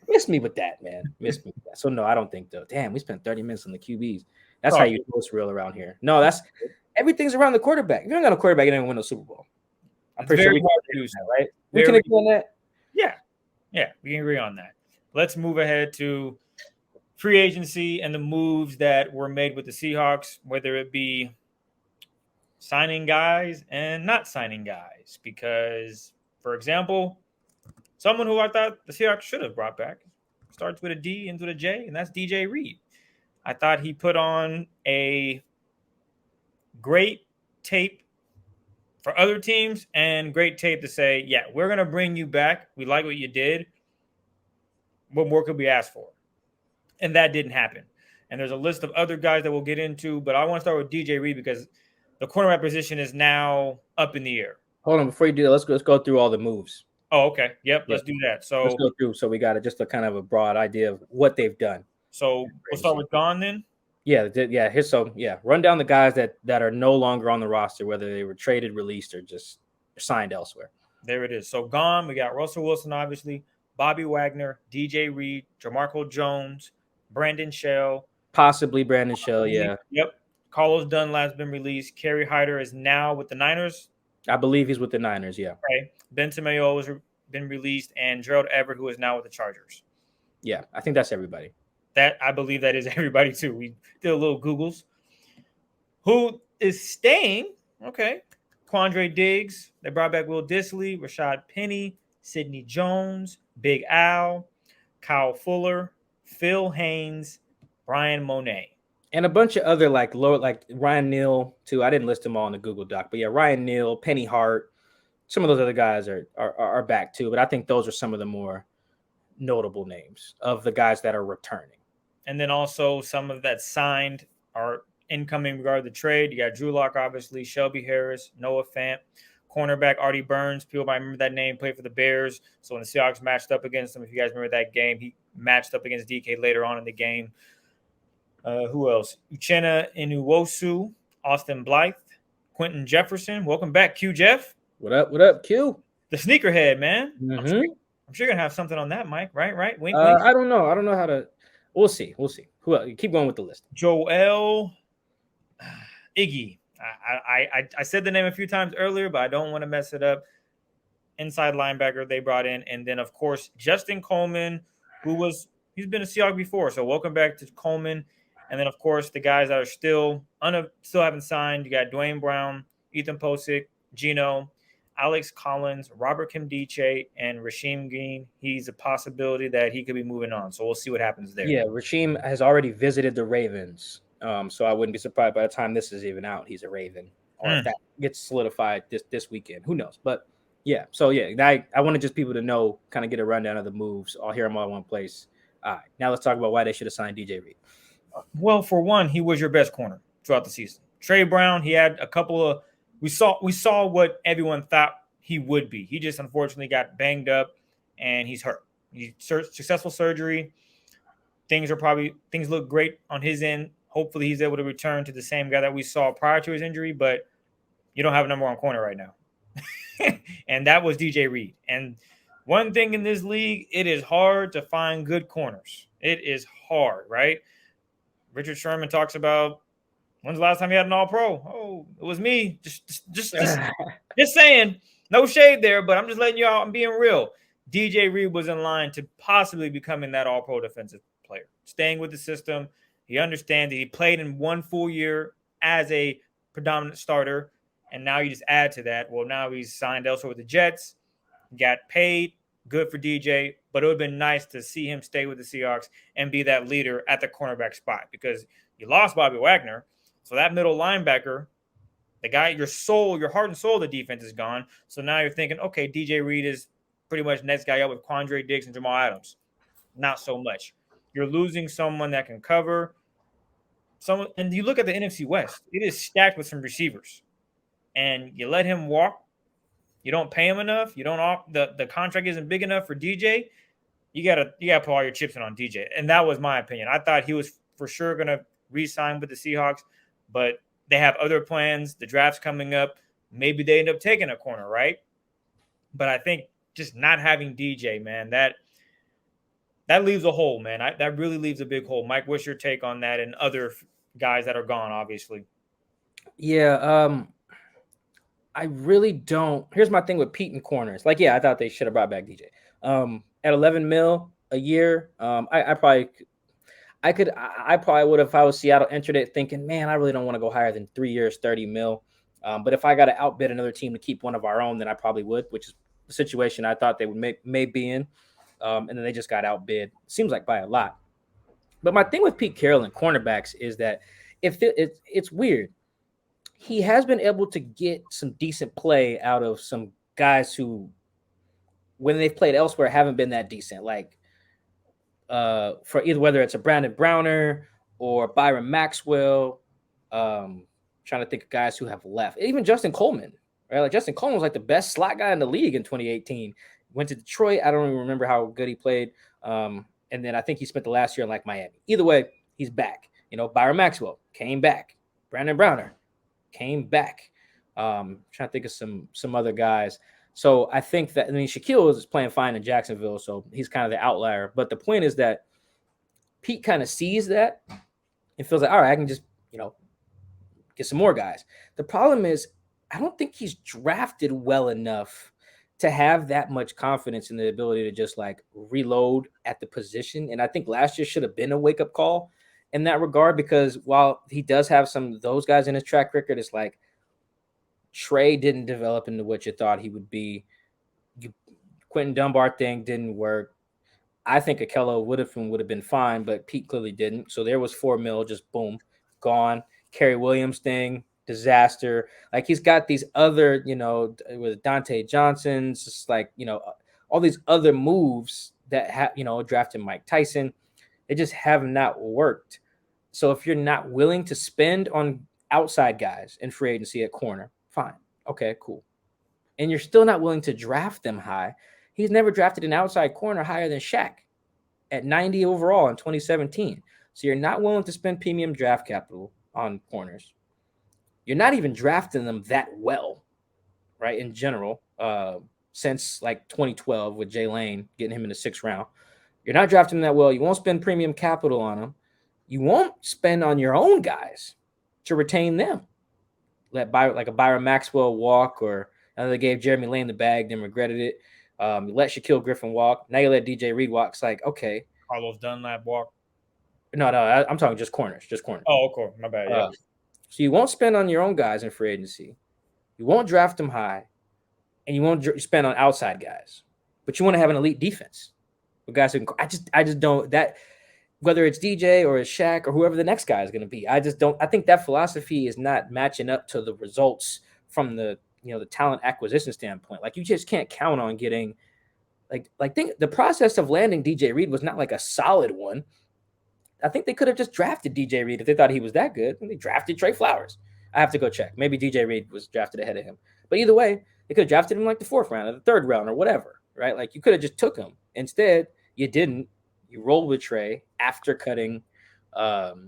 Miss me with that, man. Miss me with that. So no, I don't think though. Damn, we spent 30 minutes on the QBs. That's how you know it's real around here. No, that's everything's around the quarterback. If you don't got a quarterback, you don't win a Super Bowl. I'm pretty sure we can agree on that, right? We can agree on that. Yeah, we can agree on that. Let's move ahead to free agency and the moves that were made with the Seahawks, whether it be signing guys and not signing guys. Because, for example, someone who I thought the Seahawks should have brought back starts with a D, ends with a J, and that's DJ Reed. I thought he put on a great tape for other teams and great tape to say, yeah, we're going to bring you back. We like what you did. What more could we ask for? And that didn't happen. And there's a list of other guys that we'll get into, but I want to start with DJ Reed because the cornerback position is now up in the air. Hold on, before you do that, let's go through all the moves. Oh, okay. Yep, let's do that. So let's go through so we got just a kind of a broad idea of what they've done. So we'll start with Don then. Yeah. Run down the guys that are no longer on the roster, whether they were traded, released, or just signed elsewhere. There it is. So gone. We got Russell Wilson, obviously, Bobby Wagner, DJ Reed, Jamarco Jones, Brandon Shell. Possibly Brandon Shell, yeah. Yep. Carlos Dunlap's been released. Kerry Hyder is now with the Niners. I believe he's with the Niners, yeah. Okay. Ben Tamayo has been released, and Gerald Everett, who is now with the Chargers. Yeah, I think that's everybody. That I believe that is everybody too. We did a little Googles. Who is staying? Okay. Quandre Diggs. They brought back Will Dissly, Rashad Penny, Sidney Jones, Big Al, Kyle Fuller, Phil Haynes, Brian Monet. And a bunch of other like Ryan Neal too. I didn't list them all in the Google Doc, but yeah, Ryan Neal, Penny Hart, some of those other guys are back too. But I think those are some of the more notable names of the guys that are returning. And then also some of that signed are incoming regarding the trade. You got Drew Lock, obviously, Shelby Harris, Noah Fant, cornerback Artie Burns. People might remember that name, played for the Bears. So when the Seahawks matched up against him, if you guys remember that game, he matched up against DK later on in the game. Who else? Uchenna Inuwosu, Austin Blythe, Quentin Jefferson. Welcome back, Q Jeff. What up, Q? The sneakerhead, man. Mm-hmm. I'm sure you're going to have something on that, Mike, right? Wink, wink. I don't know how to – we'll see. Who else? Keep going with the list. Joel Iggy. I said the name a few times earlier, but I don't want to mess it up. Inside linebacker they brought in. And then, of course, Justin Coleman, he's been a Seahawk before. So welcome back to Coleman. And then, of course, the guys that are still haven't signed. You got Dwayne Brown, Ethan Posick, Geno, Alex Collins, Robert Kimdiche, and Rasheem Green. He's a possibility that he could be moving on. So we'll see what happens there. Yeah, Rasheem has already visited the Ravens. So I wouldn't be surprised by the time this is even out, he's a Raven. Or if that gets solidified this weekend. Who knows? But, yeah. So, yeah, I wanted just people to know, kind of get a rundown of the moves. I'll hear them all in one place. All right. Now let's talk about why they should have signed DJ Reed. Well, for one, he was your best corner throughout the season. Trey Brown, he had a couple of – we saw what everyone thought he would be. He just unfortunately got banged up and he's hurt. He's successful surgery. Things look great on his end. Hopefully he's able to return to the same guy that we saw prior to his injury, but you don't have a number one corner right now. And that was DJ Reed. And one thing in this league, it is hard to find good corners. It is hard, right? Richard Sherman talks about, when's the last time he had an all-pro? Oh, it was me. Just saying. No shade there, but I'm just letting you out. I'm being real. DJ Reed was in line to possibly becoming that all-pro defensive player. Staying with the system. He understands that he played in one full year as a predominant starter, and now you just add to that. Well, now he's signed elsewhere with the Jets, got paid. Good for DJ, but it would have been nice to see him stay with the Seahawks and be that leader at the cornerback spot, because you lost Bobby Wagner. So that middle linebacker, the guy, your heart and soul of the defense is gone. So now you're thinking, okay, DJ Reed is pretty much next guy up with Quandre Diggs and Jamal Adams. Not so much. You're losing someone that can cover. And you look at the NFC West, it is stacked with some receivers. And you let him walk. You don't pay him enough. You don't the contract isn't big enough for DJ. You gotta put all your chips in on DJ. And that was my opinion. I thought he was for sure gonna re-sign with the Seahawks, but they have other plans. The draft's coming up. Maybe they end up taking a corner, right? But I think just not having DJ, man, that leaves a hole, man. That really leaves a big hole. Mike, what's your take on that and other guys that are gone, obviously? Yeah, I really don't. Here's my thing with Pete and corners. Like, yeah, I thought they should have brought back DJ. At 11 mil a year, I probably would have, if I was Seattle, entered it thinking, man, I really don't want to go higher than 3 years, 30 mil. But if I got to outbid another team to keep one of our own, then I probably would, which is the situation I thought they would may be in. And then they just got outbid. Seems like by a lot. But my thing with Pete Carroll and cornerbacks is that it's weird. He has been able to get some decent play out of some guys who, when they've played elsewhere, haven't been that decent. Like for either whether it's a Brandon Browner or Byron Maxwell. Trying to think of guys who have left. Even Justin Coleman, right? Like Justin Coleman was like the best slot guy in the league in 2018. Went to Detroit. I don't even remember how good he played. And then I think he spent the last year in like Miami. Either way, he's back. Byron Maxwell came back. Brandon Browner came back. Trying to think of some other guys. So I think that, Shaquille is playing fine in Jacksonville, so he's kind of the outlier. But the point is that Pete kind of sees that and feels like, all right, I can just, get some more guys. The problem is, I don't think he's drafted well enough to have that much confidence in the ability to just like reload at the position. And I think last year should have been a wake-up call in that regard, because while he does have some of those guys in his track record, it's like Trey didn't develop into what you thought he would be. Quentin Dunbar thing didn't work. I think Akello would have been fine, but Pete clearly didn't. So there was $4 million, just boom, gone. Kerry Williams thing, disaster. Like he's got these other, with Dante Johnson's, just like, all these other moves that drafting Mike Tyson, they just have not worked. So if you're not willing to spend on outside guys in free agency at corner, fine. Okay, cool. And you're still not willing to draft them high. He's never drafted an outside corner higher than Shaq at 90 overall in 2017. So you're not willing to spend premium draft capital on corners. You're not even drafting them that well, right? In general, since like 2012 with Jay Lane getting him in the 6th round. You're not drafting them that well. You won't spend premium capital on them. You won't spend on your own guys to retain them. Let a Byron Maxwell walk, or they gave Jeremy Lane the bag, then regretted it. You let Shaquille Griffin walk. Now you let DJ Reed walk. It's like, okay. Carlos Dunlap walk. No, I'm talking just corners. Just corners. Oh, okay. My bad. Yeah. So you won't spend on your own guys in free agency. You won't draft them high, and you won't spend on outside guys. But you want to have an elite defense with guys who can. I just don't that. Whether it's DJ or it's Shaq or whoever the next guy is going to be, I just don't. I think that philosophy is not matching up to the results from the the talent acquisition standpoint. Like you just can't count on getting think the process of landing DJ Reed was not like a solid one. I think they could have just drafted DJ Reed if they thought he was that good. And they drafted Trey Flowers. I have to go check. Maybe DJ Reed was drafted ahead of him. But either way, They could have drafted him like the 4th round or the 3rd round or whatever, right? Like you could have just took him. Instead, you didn't. You rolled with Trey after cutting Sherm.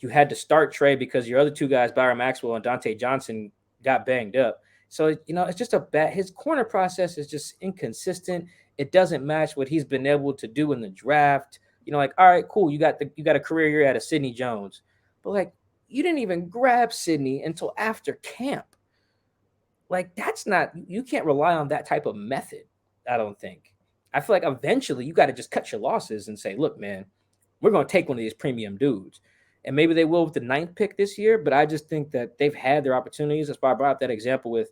You had to start Trey because your other 2 guys, Byron Maxwell and Dante Johnson, got banged up. So, it's just his corner process is just inconsistent. It doesn't match what he's been able to do in the draft. Like, all right, cool. You got a career year out of Sidney Jones, but like, you didn't even grab Sidney until after camp. Like, you can't rely on that type of method. I don't think. I feel like eventually you got to just cut your losses and say, look, man, we're going to take one of these premium dudes. And maybe they will with the 9th pick this year, but I just think that they've had their opportunities. That's why I brought up that example with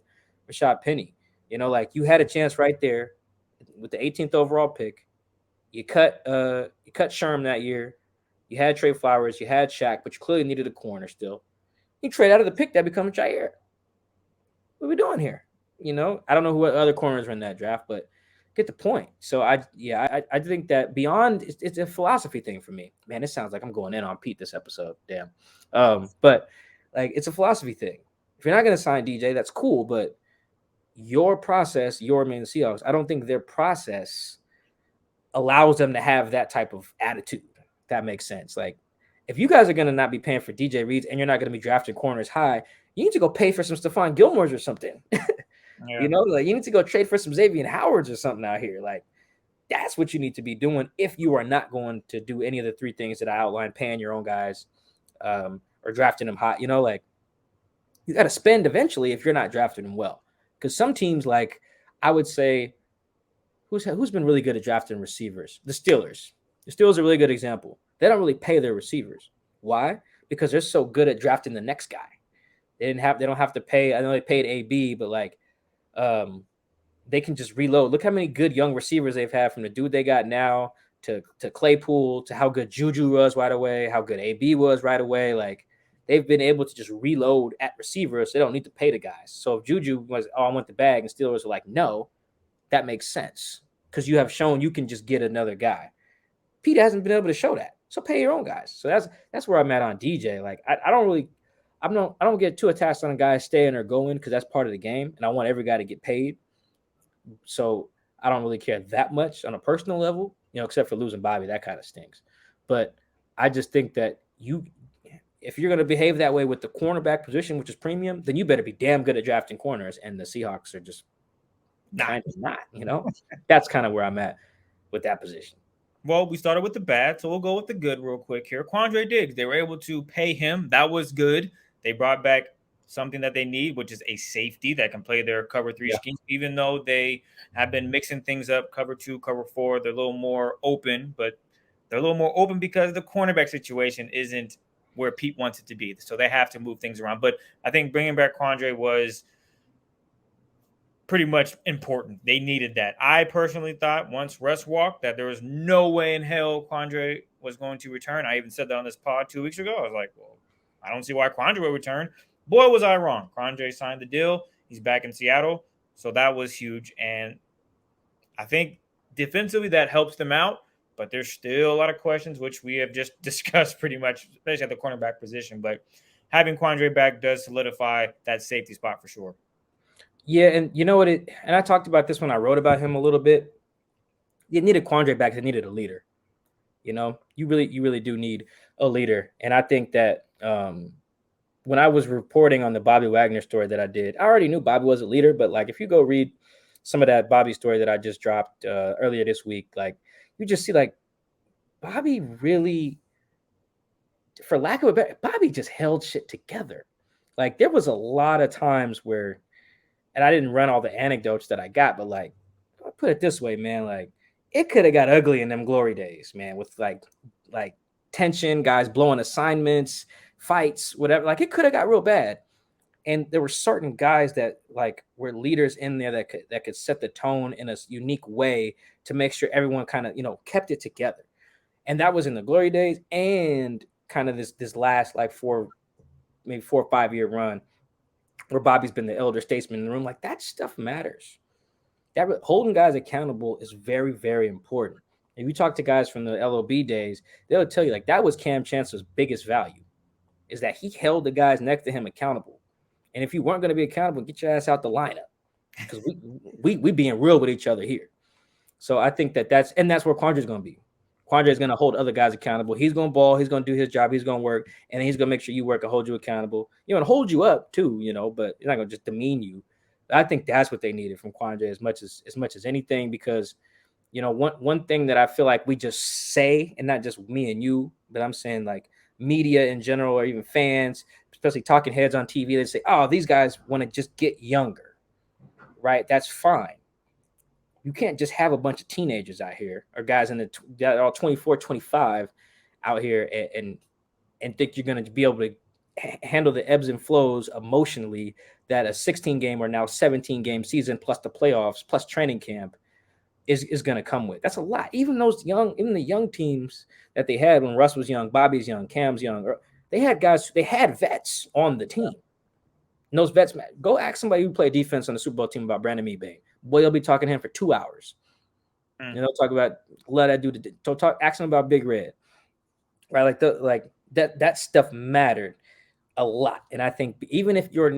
Rashad Penny. Like you had a chance right there with the 18th overall pick. You cut Sherm that year. You had Trey Flowers. You had Shaq, but you clearly needed a corner still. You trade out of the pick, that becomes Jair. What are we doing here? I don't know who other corners were in that draft, but get the point. So I think that beyond it's a philosophy thing for me. Man, it sounds like I'm going in on Pete this episode. Damn. But like it's a philosophy thing. If you're not going to sign DJ, that's cool. But your process, your main Seahawks, I don't think their process allows them to have that type of attitude. If that makes sense. Like if you guys are going to not be paying for DJ Reeds and you're not going to be drafting corners high, you need to go pay for some Stephon Gilmores or something. Yeah. Like you need to go trade for some Xavier Howards or something out here. Like that's what you need to be doing if you are not going to do any of the 3 things that I outlined, paying your own guys or drafting them hot. Like you got to spend eventually if you're not drafting them well. Because some teams, like I would say, who's been really good at drafting receivers? The Steelers. The Steelers are a really good example. They don't really pay their receivers. Why? Because they're so good at drafting the next guy. They don't have to pay. I know they paid AB, but like they can just reload. Look how many good young receivers they've had from the dude they got now to Claypool to how good Juju was right away, how good AB was right away. Like they've been able to just reload at receivers. So they don't need to pay the guys. So if Juju was, I want the bag, and Steelers are like, no, that makes sense because you have shown you can just get another guy. Pete hasn't been able to show that. So pay your own guys. So that's where I'm at on DJ. Like I don't get too attached on a guy staying or going because that's part of the game, and I want every guy to get paid. So I don't really care that much on a personal level, except for losing Bobby. That kind of stinks. But I just think that if you're going to behave that way with the cornerback position, which is premium, then you better be damn good at drafting corners. And the Seahawks are just kind of not. That's kind of where I'm at with that position. Well, we started with the bad, so we'll go with the good real quick here. Quandre Diggs, they were able to pay him. That was good. They brought back something that they need, which is a safety that can play their cover 3 scheme, even though they have been mixing things up, cover 2, cover 4. They're a little more open, but they're a little more open because the cornerback situation isn't where Pete wants it to be. So they have to move things around. But I think bringing back Quandre was pretty much important. They needed that. I personally thought once Russ walked that there was no way in hell Quandre was going to return. I even said that on this pod 2 weeks ago. I was like, well, I don't see why Quandre will return. Boy, was I wrong. Quandre signed the deal. He's back in Seattle. So that was huge. And I think defensively that helps them out. But there's still a lot of questions, which we have just discussed pretty much, especially at the cornerback position. But having Quandre back does solidify that safety spot for sure. Yeah, and you know what? And I talked about this when I wrote about him a little bit. You needed Quandre back. They needed a leader. You really do need a leader. And I think that when I was reporting on the Bobby Wagner story that I did, I already knew Bobby was a leader. But like, if you go read some of that Bobby story that I just dropped earlier this week, like you just see like Bobby really, for lack of a better, Bobby just held shit together. Like there was a lot of times where. And I didn't run all the anecdotes that I got, but like, I'll put it this way, man, like it could have got ugly in them glory days, man, with like tension, guys blowing assignments, fights, whatever. Like it could have got real bad. And there were certain guys that like were leaders in there that could set the tone in a unique way to make sure everyone kind of, kept it together. And that was in the glory days and kind of this last like 4 or 5 year run where Bobby's been the elder statesman in the room. Like that stuff matters. That holding guys accountable is very, very important. If you talk to guys from the LOB days, they'll tell you like that was Cam Chancellor's biggest value is that he held the guys next to him accountable. And if you weren't going to be accountable, get your ass out the lineup, because we being real with each other here. So I think that's where Quandre is going to be. Quandre is going to hold other guys accountable. He's going to ball. He's going to do his job. He's going to work, and then he's going to make sure you work and hold you accountable. And hold you up too, but you're not going to just demean you. I think that's what they needed from Quandre as much as anything, because one thing that I feel like we just say, and not just me and you, but I'm saying like media in general, or even fans, especially talking heads on TV, they say, oh, these guys want to just get younger, right? That's fine. You can't just have a bunch of teenagers out here, or guys that are all 24, 25 out here and think you're going to be able to handle the ebbs and flows emotionally that a 16 game or now 17 game season plus the playoffs plus training camp is going to come with. That's a lot. Even the young teams that they had when Russ was young, Bobby's young, Cam's young, they had vets on the team. And those vets, go ask somebody who played defense on the Super Bowl team about Brandon Meebay. Boy, they'll be talking to him for 2 hours. Talk about let that dude ask him about Big Red. Right? Like that stuff mattered a lot. And I think even if you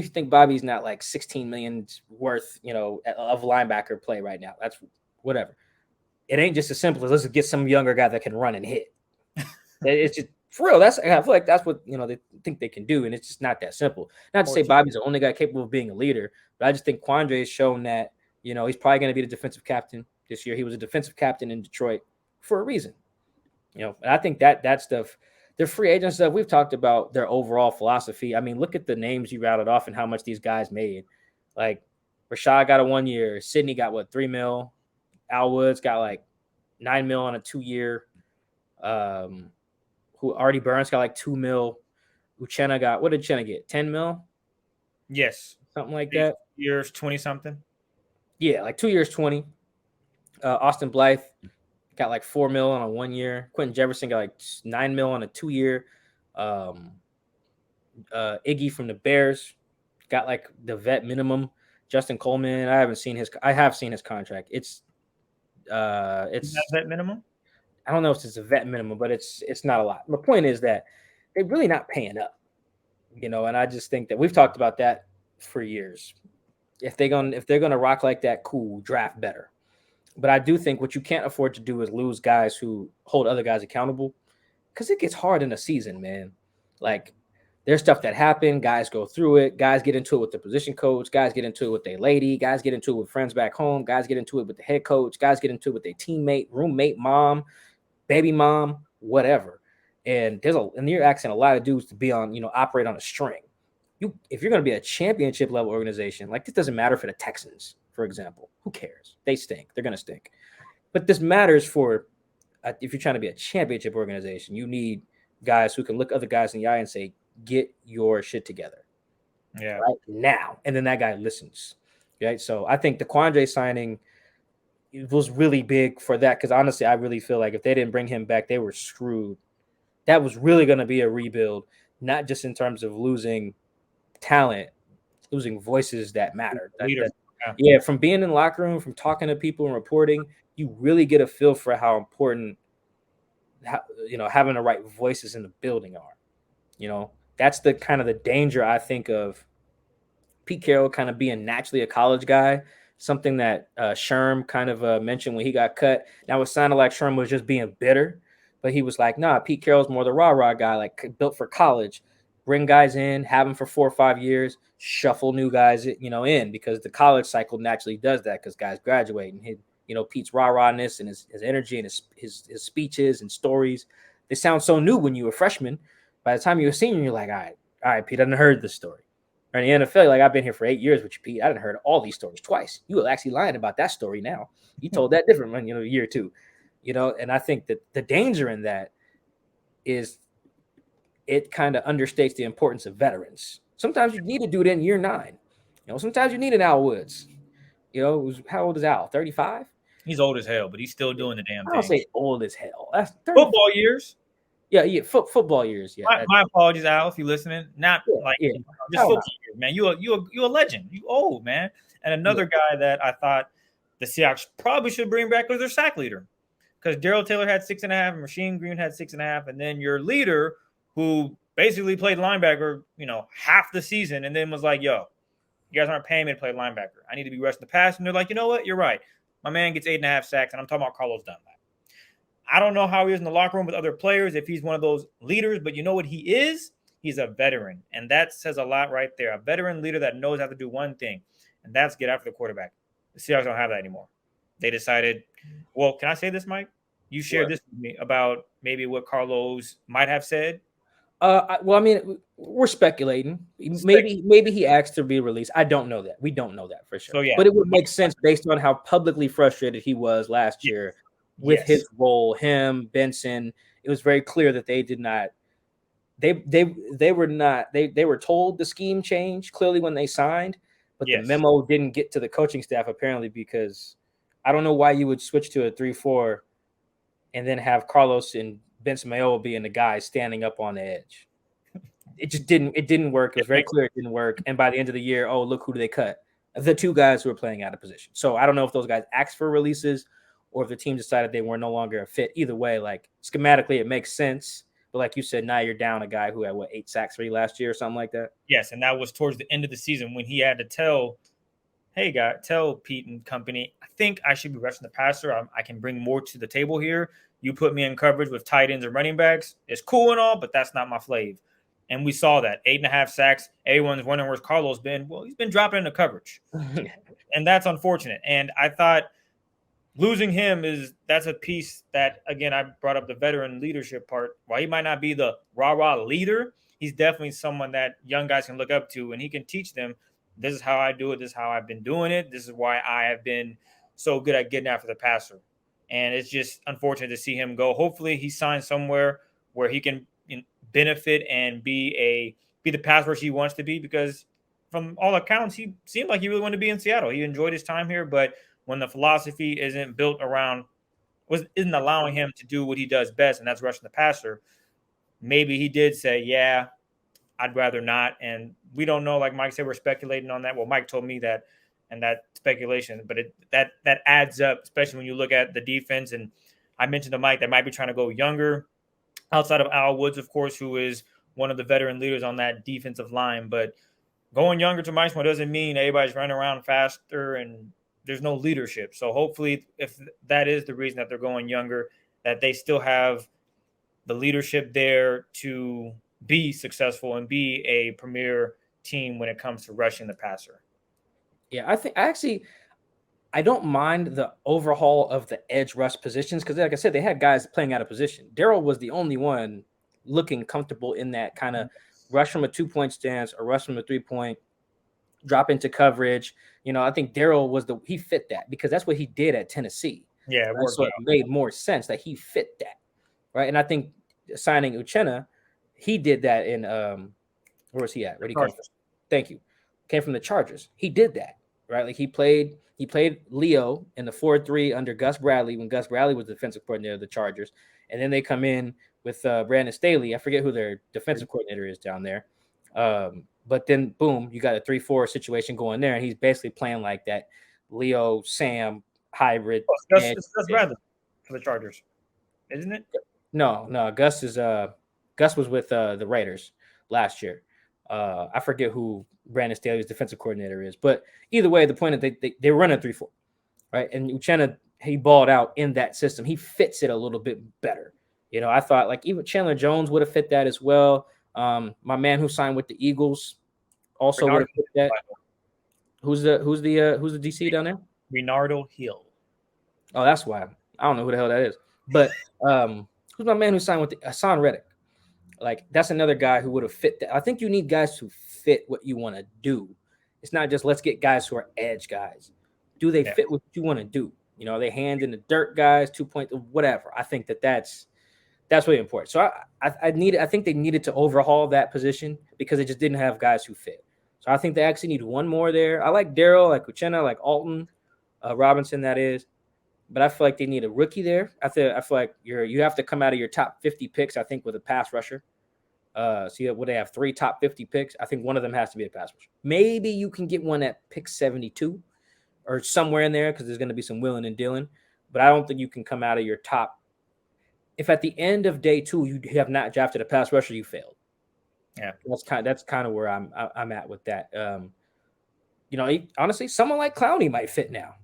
think Bobby's not like 16 million worth, of linebacker play right now, that's whatever. It ain't just as simple as let's get some younger guy that can run and hit. It's just for real. I feel like that's what they think they can do, and it's just not that simple. Not to say Bobby's the only guy capable of being a leader, but I just think Quandre has shown that he's probably going to be the defensive captain this year. He was a defensive captain in Detroit for a reason. And I think that stuff. The free agent stuff, we've talked about their overall philosophy. I mean, look at the names you routed off and how much these guys made. Like, Rashad got a 1 year. Sidney got, $3 mil. Al Woods got, $9 mil on a 2 year. Artie Burns got, $2 mil. Uchenna got, what did Uchenna get? 10 mil? Yes. Something like that. Years, 20-something. Yeah, 2 years, 20. Austin Blythe got 4 mil on a 1 year. Quentin Jefferson got 9 mil on a 2 year. Iggy from the Bears got the vet minimum. Justin Coleman, I have seen his contract. It's vet minimum. I don't know if it's a vet minimum, but it's not a lot. My point is that they're really not paying up, and I just think that we've talked about that for years. If they're gonna rock like that, cool, draft better. But I do think what you can't afford to do is lose guys who hold other guys accountable, because it gets hard in a season, man. There's stuff that happen. Guys go through it. Guys get into it with the position coach. Guys get into it with their lady. Guys get into it with friends back home. Guys get into it with the head coach. Guys get into it with their teammate, roommate, mom, baby mom, whatever. And you're asking a lot of dudes to be on, operate on a string. If you're going to be a championship level organization, this doesn't matter for the Texans, for example. Who cares? They stink. They're going to stink. But this matters for if you're trying to be a championship organization, you need guys who can look other guys in the eye and say, get your shit together. Yeah. Right now. And then that guy listens. Right. So I think the Quandre signing was really big for that, because honestly, I really feel like if they didn't bring him back, they were screwed. That was really going to be a rebuild, not just in terms of losing talent, losing voices that mattered. Yeah, from being in the locker room, from talking to people and reporting, you really get a feel for how important having the right voices in the building are. That's the kind of the danger, I think, of Pete Carroll kind of being naturally a college guy, something that Sherm kind of mentioned when he got cut. Now it sounded like Sherm was just being bitter, but he was like, nah, Pete Carroll's more the rah-rah guy, built for college. Bring guys in, have them for 4 or 5 years, shuffle new guys, in, because the college cycle naturally does that, because guys graduate, and Pete's rah-rahness and his energy and his speeches and stories, they sound so new when you were a freshman. By the time you're a senior, you're like, all right, Pete, I didn't heard this story. Or in the NFL, I've been here for 8 years with you, Pete. I didn't heard all these stories twice. You were actually lying about that story now. You told that different one, a year or two. And I think that the danger in that is it kind of understates the importance of veterans. Sometimes you need to do it in year 9. Sometimes you need an Al Woods. How old is Al? 35? He's old as hell, but he's still doing the damn thing. I'll say old as hell. That's football years. Yeah, football years. Yeah. My apologies, Al, if you're listening. Not just football years, man. You a legend. You old, man. And another guy that I thought the Seahawks probably should bring back was their sack leader, because Darrell Taylor had 6.5, and Rasheem Green had 6.5, and then your leader, who basically played linebacker, half the season, and then was like, yo, you guys aren't paying me to play linebacker. I need to be rushing the pass. And they're like, you know what? You're right. My man gets 8.5 sacks, and I'm talking about Carlos Dunlap. I don't know how he is in the locker room with other players, if he's one of those leaders, but you know what he is? He's a veteran, and that says a lot right there. A veteran leader that knows how to do one thing, and that's get after the quarterback. The Seahawks don't have that anymore. They decided, well, can I say this, Mike? You shared this with me about maybe what Carlos might have said. Well, I mean, we're speculating. Maybe he asked to be released. I don't know that. We don't know that for sure. So, yeah. But it would make sense based on how publicly frustrated he was last year with his role. Him, Benson. It was very clear that they did not. They were told the scheme changed clearly when they signed, but the memo didn't get to the coaching staff apparently, because I don't know why you would switch to a 3-4 and then have Carlos and Benson Mayowa being the guy standing up on the edge. It just didn't work. It was very clear it didn't work. And by the end of the year, oh, look, who do they cut? The two guys who were playing out of position. So I don't know if those guys asked for releases or if the team decided they were no longer a fit. Either way, like schematically, it makes sense. But like you said, now you're down a guy who had 8 sacks for you last year or something like that. Yes, and that was towards the end of the season when he had to tell Pete and company, I think I should be rushing the passer. I can bring more to the table here. You put me in coverage with tight ends and running backs. It's cool and all, but that's not my flavor. And we saw that 8.5 sacks. Everyone's wondering where's Carlos been. Well, he's been dropping into coverage, and that's unfortunate. And I thought losing him that's a piece that, again, I brought up the veteran leadership part. While he might not be the rah-rah leader, he's definitely someone that young guys can look up to, and he can teach them, this is how I do it. This is how I've been doing it. This is why I have been so good at getting after the passer. And it's just unfortunate to see him go. Hopefully he signs somewhere where he can benefit and be the pass rush he wants to be, because from all accounts, he seemed like he really wanted to be in Seattle. He enjoyed his time here, but when the philosophy isn't built around, isn't allowing him to do what he does best, and that's rushing the passer, maybe he did say, yeah, I'd rather not. And we don't know. Like Mike said, we're speculating on that. Well, Mike told me that, and that speculation, but that adds up, especially when you look at the defense. And I mentioned to Mike that might be trying to go younger, outside of Al Woods, of course, who is one of the veteran leaders on that defensive line. But going younger, to Mike's point, doesn't mean everybody's running around faster and there's no leadership. So hopefully, if that is the reason that they're going younger, that they still have the leadership there to be successful and be a premier team when it comes to rushing the passer. Yeah, I don't mind the overhaul of the edge rush positions, because, like I said, they had guys playing out of position. Darrell was the only one looking comfortable in that kind of rush from a 2-point stance or rush from a 3-point, drop into coverage. I think Darrell he fit that, because that's what he did at Tennessee. Yeah, so it made more sense that he fit that, right? And I think signing Uchenna, he did that in where was he at? Where did he come from? Thank you. Came from the Chargers. He did that, right? Like he played Leo in the 4-3 under Gus Bradley when Gus Bradley was the defensive coordinator of the Chargers, and then they come in with Brandon Staley. I forget who their defensive coordinator is down there. But then, boom, you got a 3-4 situation going there, and he's basically playing like that Leo Sam hybrid. Gus Bradley for the Chargers, isn't it? No. Gus was with the Raiders last year. I forget who Brandon Staley's defensive coordinator is, but either way, the point is they run a 3-4, right? And Uchenna, he balled out in that system. He fits it a little bit better. I thought like even Chandler Jones would have fit that as well. My man who signed with the Eagles also would have fit that. Who's the DC down there? Renardo Hill. Oh, that's why. I don't know who the hell that is. But who's my man who signed with the Hassan Reddick? Like, that's another guy who would have fit that. I think you need guys who fit what you want to do. It's not just let's get guys who are edge guys. Do they fit what you want to do? They hands in the dirt guys, 2-point, whatever. I think that's really important. So I think they needed to overhaul that position because they just didn't have guys who fit. So I think they actually need one more there. I like Darrell, I like Uchenna, I like Alton Robinson, that is. But I feel like they need a rookie there. I feel like you have to come out of your top 50 picks, I think, with a pass rusher. Would they have 3 top 50 picks? I think one of them has to be a pass rusher. Maybe you can get one at pick 72 or somewhere in there because there's going to be some willing and dealing. But I don't think you can come out of your top. If at the end of day 2 you have not drafted a pass rusher, you failed. Yeah, that's kind of where I'm at with that. Honestly, someone like Clowney might fit now.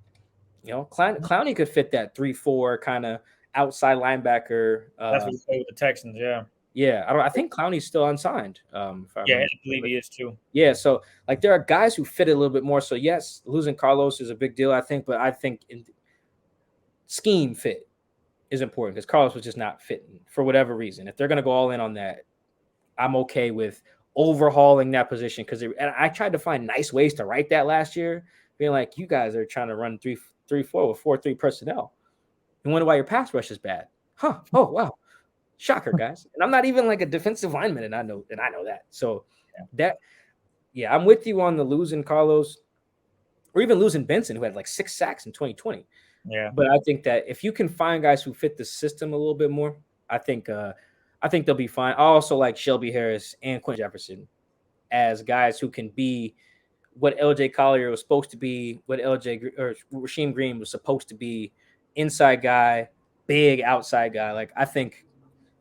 Clowney could fit that 3-4 kind of outside linebacker. that's what he played with the Texans. Yeah, Yeah, I think Clowney's still unsigned. If I yeah, I remember. believe he is too. Yeah, so like there are guys who fit a little bit more. So yes, losing Carlos is a big deal, I think, but I think scheme fit is important because Carlos was just not fitting for whatever reason. If they're going to go all in on that, I'm okay with overhauling that position and I tried to find nice ways to write that last year, being like, you guys are trying to run 3-4 with 4-3 personnel. You wonder why your pass rush is bad, huh? Oh wow, shocker, guys. And I'm not even like a defensive lineman, and I know that. So I'm with you on the losing Carlos, or even losing Benson, who had like 6 sacks in 2020. Yeah, But I think that if you can find guys who fit the system a little bit more, I think they'll be fine. I also like Shelby Harris and Quinn Jefferson as guys who can be what LJ Collier was supposed to be, what Rasheem Green was supposed to be, inside guy, big outside guy. Like I think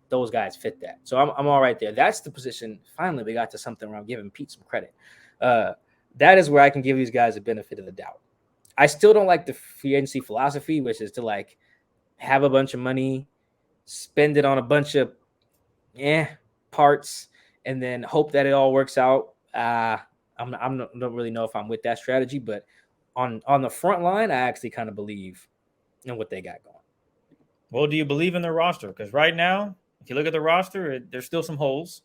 those guys fit that. So I'm all right there. That's the position. Finally, we got to something where I'm giving Pete some credit. That is where I can give these guys a benefit of the doubt. I still don't like the free agency philosophy, which is to like have a bunch of money, spend it on a bunch of parts, and then hope that it all works out. I don't really know if I'm with that strategy, but on the front line, I actually kind of believe in what they got going. Well, do you believe in their roster? Because right now, if you look at the roster, there's still some holes.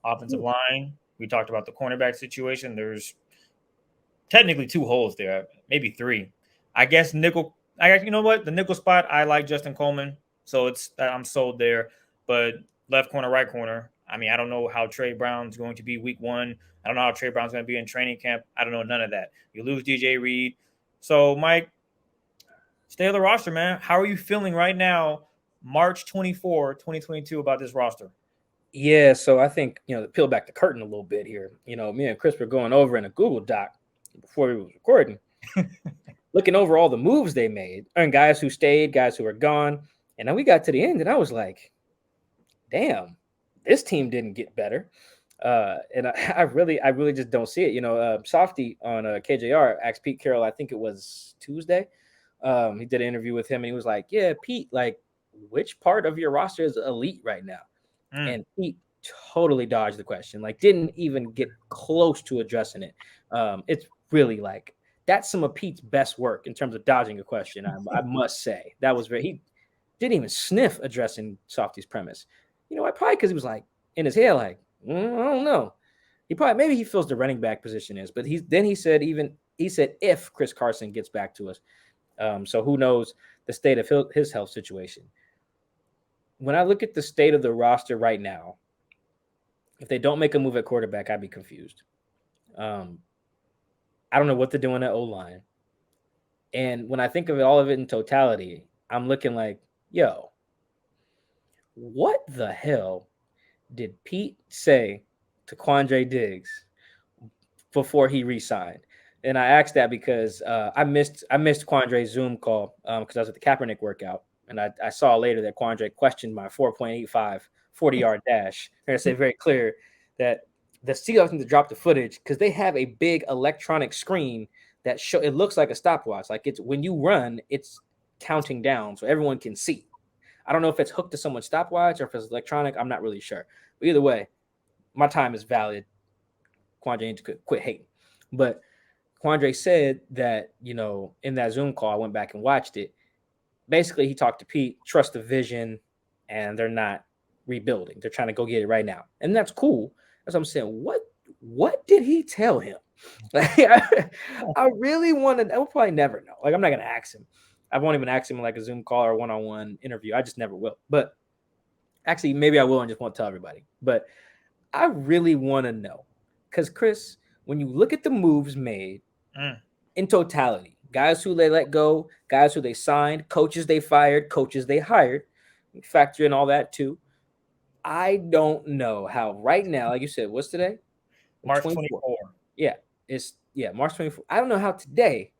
Offensive line. We talked about the cornerback situation. There's technically 2 holes there, maybe 3. I guess nickel. You know what? The nickel spot, I like Justin Coleman, so I'm sold there. But left corner, right corner. I mean, I don't know how Trey Brown's going to be week 1. I don't know how Trey Brown's going to be in training camp. I don't know none of that. You lose DJ Reed. So, Mike, stay on the roster, man. How are you feeling right now, March 24, 2022, about this roster? Yeah, so I think, to peel back the curtain a little bit here, me and Chris were going over in a Google Doc before we was recording, looking over all the moves they made, and guys who stayed, guys who are gone. And then we got to the end, and I was like, damn, this team didn't get better. And I really just don't see it. Softy on KJR asked Pete Carroll, I think it was Tuesday. He did an interview with him, and he was like, yeah, Pete, like, which part of your roster is elite right now? And Pete totally dodged the question, like didn't even get close to addressing it. It's really like that's some of Pete's best work in terms of dodging a question. I must say that was he didn't even sniff addressing Softy's premise. Probably because he was like in his head, like, I don't know. Maybe he feels the running back position is, but he said if Chris Carson gets back to us. So who knows the state of his health situation. When I look at the state of the roster right now, if they don't make a move at quarterback, I'd be confused. I don't know what they're doing at O-line. And when I think of all of it in totality, I'm looking like, yo, what the hell did Pete say to Quandre Diggs before he re-signed? And I asked that because I missed Quandre's Zoom call because I was at the Kaepernick workout. And I saw later that Quandre questioned my 4.85 40-yard dash. And I say very clear that the Seahawks need to drop the footage because they have a big electronic screen that it looks like a stopwatch. Like it's when you run, it's counting down so everyone can see. I don't know if it's hooked to someone's stopwatch or if it's electronic. I'm not really sure. But either way, my time is valid. Quandre needs to quit hating. But Quandre said that, in that Zoom call, I went back and watched it. Basically, he talked to Pete, trust the vision, and they're not rebuilding. They're trying to go get it right now. And that's cool. That's what I'm saying. What did he tell him? Like, I really want to. I'll probably never know. Like, I'm not going to ask him. I won't even ask him in like a Zoom call or a one-on-one interview. I just never will. But actually, maybe I will and just won't tell everybody. But I really want to know. Because, Chris, when you look at the moves made in totality, guys who they let go, guys who they signed, coaches they fired, coaches they hired, factor in all that too. I don't know how right now, like you said, what's today? March 24. Yeah, March 24. I don't know how today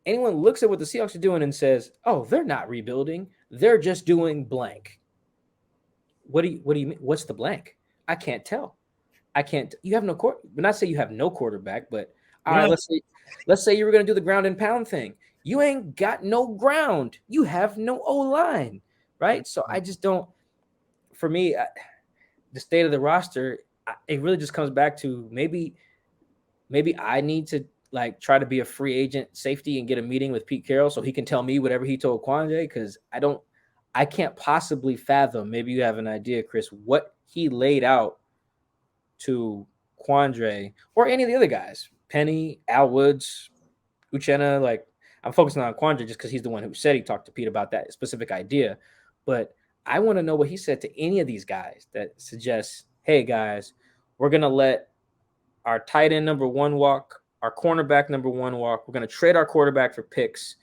anyone looks at what the Seahawks are doing and says, oh, they're not rebuilding. They're just doing blank. What do you mean? What's the blank? I can't tell. I can't. You have no court. But not say you have no quarterback, but all You right. know, Let's say you were going to do the ground and pound thing. You ain't got no ground. You have no O line, right? So I just don't. For me, the state of the roster, it really just comes back to maybe I need to like try to be a free agent safety and get a meeting with Pete Carroll so he can tell me whatever he told Quandre, because I can't possibly fathom. Maybe you have an idea, Chris, what he laid out to Quandre or any of the other guys, Penny, Al Woods, Uchenna. Like, I'm focusing on Quandre just because he's the one who said he talked to Pete about that specific idea. But I want to know what he said to any of these guys that suggests, hey, guys, we're going to let our tight end number one walk, our cornerback number one walk. We're going to trade our quarterback for picks,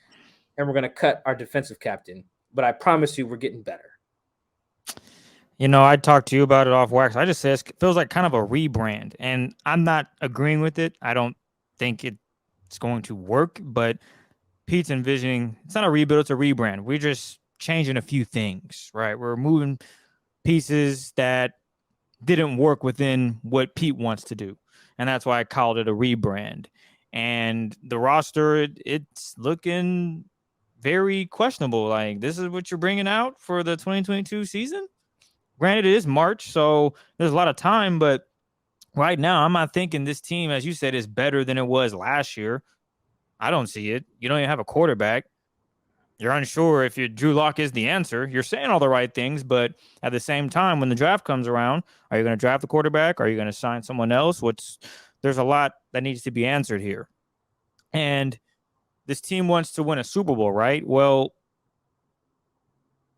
and we're going to cut our defensive captain. But I promise you, we're getting better. You know, I talked to you about it off wax. I just say it feels like kind of a rebrand, and I'm not agreeing with it. I don't think it's going to work, but Pete's envisioning it's not a rebuild, it's a rebrand. We're just changing a few things, right? We're moving pieces that didn't work within what Pete wants to do, and that's why I called it a rebrand. And the roster, it's looking very questionable. Like, this is what you're bringing out for the 2022 season? Granted, it is March, so there's a lot of time, but right now I'm not thinking this team, as you said, is better than it was last year. I don't see it. You don't even have a quarterback. You're unsure if Drew Lock is the answer. You're saying all the right things, but at the same time, when the draft comes around, are you going to draft the quarterback? Are you going to sign someone else? There's a lot that needs to be answered here. And this team wants to win a Super Bowl, right? Well,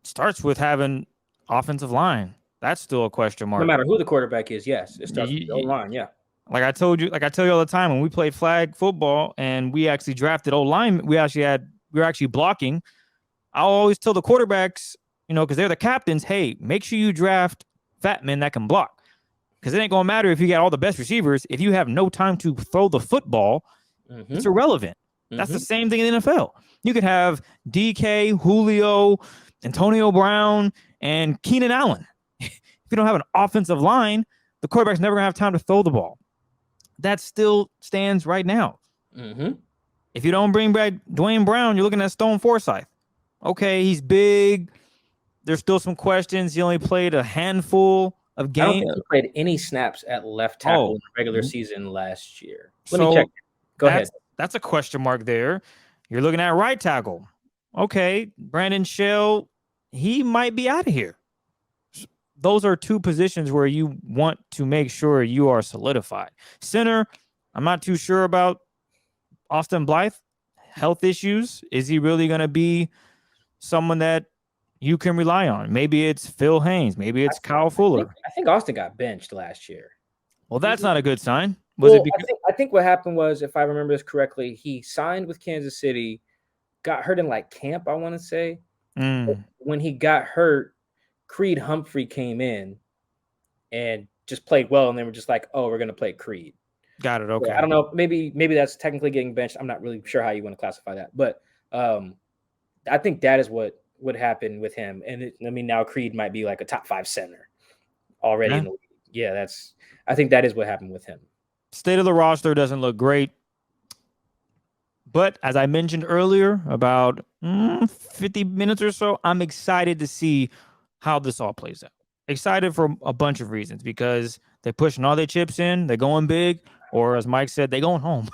it starts with having offensive line. That's still a question mark. No matter who the quarterback is, yes, it starts with the O-line, yeah. Like I tell you all the time, when we played flag football and we actually drafted O-line, we were actually blocking. I'll always tell the quarterbacks, because they're the captains, hey, make sure you draft fat men that can block. Because it ain't going to matter if you got all the best receivers. If you have no time to throw the football, it's irrelevant. That's the same thing in the NFL. You could have DK, Julio, Antonio Brown, and Keenan Allen. If you don't have an offensive line, the quarterback's never going to have time to throw the ball. That still stands right now. If you don't bring back Dwayne Brown, you're looking at Stone Forsythe. Okay, he's big. There's still some questions. He only played a handful of games. I don't think he played any snaps at left tackle in the regular season last year. Let me check. Go ahead. That's a question mark there. You're looking at right tackle. Okay, Brandon Shell, he might be out of here. Those are two positions where you want to make sure you are solidified. Center, I'm not too sure about Austin Blythe. Health issues. Is he really going to be someone that you can rely on? Maybe it's Phil Haynes. Maybe it's Kyle Fuller. I think Austin got benched last year. Well, that's not a good sign. I think what happened was, if I remember this correctly, he signed with Kansas City, got hurt in like camp, I want to say. When he got hurt, Creed Humphrey came in and just played well, and they were just like, oh, we're going to play Creed. Got it. Okay. I don't know. Maybe that's technically getting benched. I'm not really sure how you want to classify that. But I think that is what would happen with him. And now Creed might be like a top 5 center already in the league. Yeah, I think that is what happened with him. State of the roster doesn't look great. But as I mentioned earlier, about 50 minutes or so, I'm excited to see how this all plays out. Excited for a bunch of reasons, because they're pushing all their chips in, they're going big, or as Mike said, they're going home.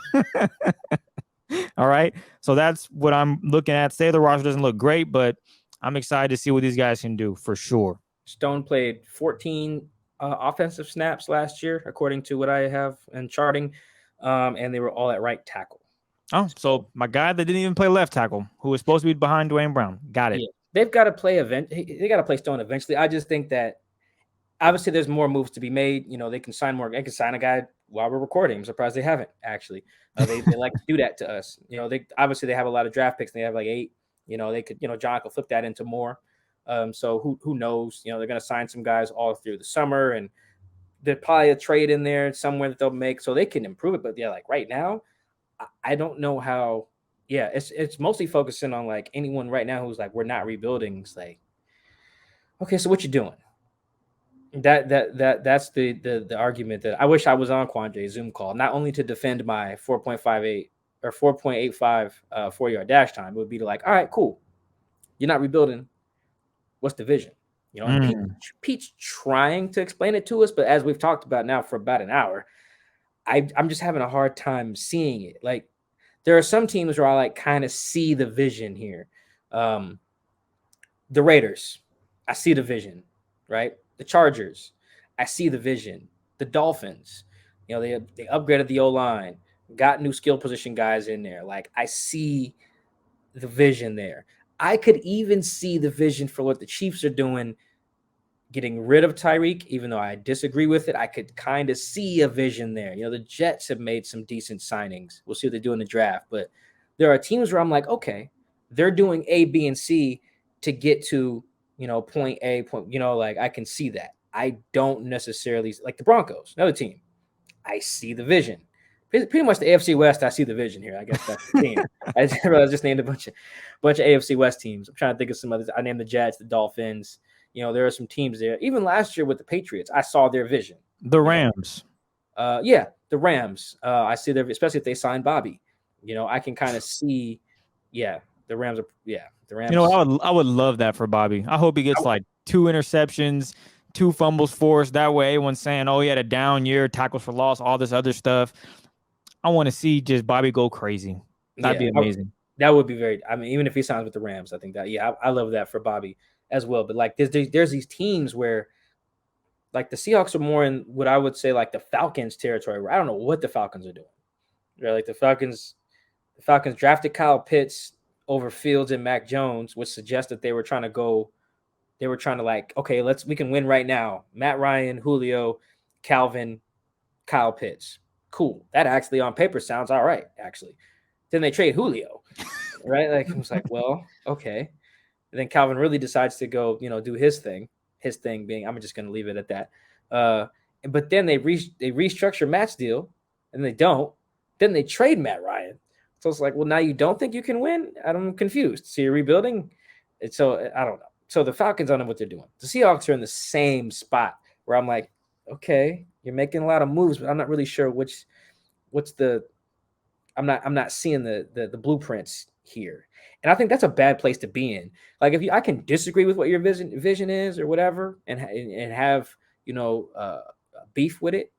All right. So that's what I'm looking at. State of the roster doesn't look great, but I'm excited to see what these guys can do for sure. Stone played 14 offensive snaps last year, according to what I have in charting, and they were all at right tackle. Oh, so my guy that didn't even play left tackle, who was supposed to be behind Dwayne Brown, got it. Yeah. They've got to play they got to play Stone eventually. I just think that obviously there's more moves to be made. They can sign more. They can sign a guy while we're recording. I'm surprised they haven't actually. They like to do that to us. They obviously they have a lot of draft picks. And they have like 8. They could, John could flip that into more. So who knows? They're going to sign some guys all through the summer, and there's probably a trade in there somewhere that they'll make so they can improve it. But yeah, like right now, I don't know how. Yeah, it's mostly focusing on like anyone right now who's like, we're not rebuilding. It's like, okay, so what you doing? That's the argument that I wish I was on Quandre's Zoom call, not only to defend my 4.58 or 4.85 4-yard dash time. It would be like, all right, cool. You're not rebuilding. What's the vision? You know, and Pete's trying to explain it to us, but as we've talked about now for about an hour, I'm just having a hard time seeing it. Like, there are some teams where I like kind of see the vision here. The Raiders, I see the vision, right? The Chargers, I see the vision. The Dolphins, you know, they upgraded the O-line, got new skill position guys in there. Like, I see the vision there. I could even see the vision for what the Chiefs are doing, getting rid of Tyreek, even though I disagree with it. I could kind of see a vision there. You know, the Jets have made some decent signings. We'll see what they do in the draft. But there are teams where I'm like, okay, they're doing A, B, and C to get to, you know, point A, point, you know, like I can see that. I don't necessarily, like the Broncos, another team. I see the vision. Pretty much the AFC West, I see the vision here. I guess that's the team. I just named a bunch of AFC West teams. I'm trying to think of some others. I named the Jets, the Dolphins. You know, there are some teams there. Even last year with the Patriots, I saw their vision. The Rams. Yeah, the Rams. I see their, especially if they sign Bobby. You know, I can kind of see, the Rams are, the Rams. You know, I would love that for Bobby. I hope he gets like 2 interceptions, 2 fumbles forced. That way everyone's saying, oh, he had a down year, tackles for loss, all this other stuff. I want to see just Bobby go crazy. That'd be amazing. That would be very, I mean, even if he signs with the Rams, I think that, I love that for Bobby as well. But like there's these teams where like the Seahawks are more in what I would say like the Falcons territory, where I don't know what the Falcons are doing. Right? Like the Falcons drafted Kyle Pitts over Fields and Mac Jones, which suggests that they were trying to like, okay, we can win right now. Matt Ryan, Julio, Calvin, Kyle Pitts. Cool. That actually on paper sounds all right, actually. Then they trade Julio, right? Like, it was like, well, okay. And then Calvin really decides to go, you know, do his thing. His thing being, I'm just going to leave it at that. But then they restructure Matt's deal, and they don't. Then they trade Matt Ryan. So it's like, well, now you don't think you can win? I'm confused. So you're rebuilding? So I don't know. So the Falcons don't know what they're doing. The Seahawks are in the same spot where I'm like, okay, you're making a lot of moves, but I'm not really sure I'm not seeing the blueprints here. And I think that's a bad place to be in. Like I can disagree with what your vision is or whatever, and have, you know, beef with it.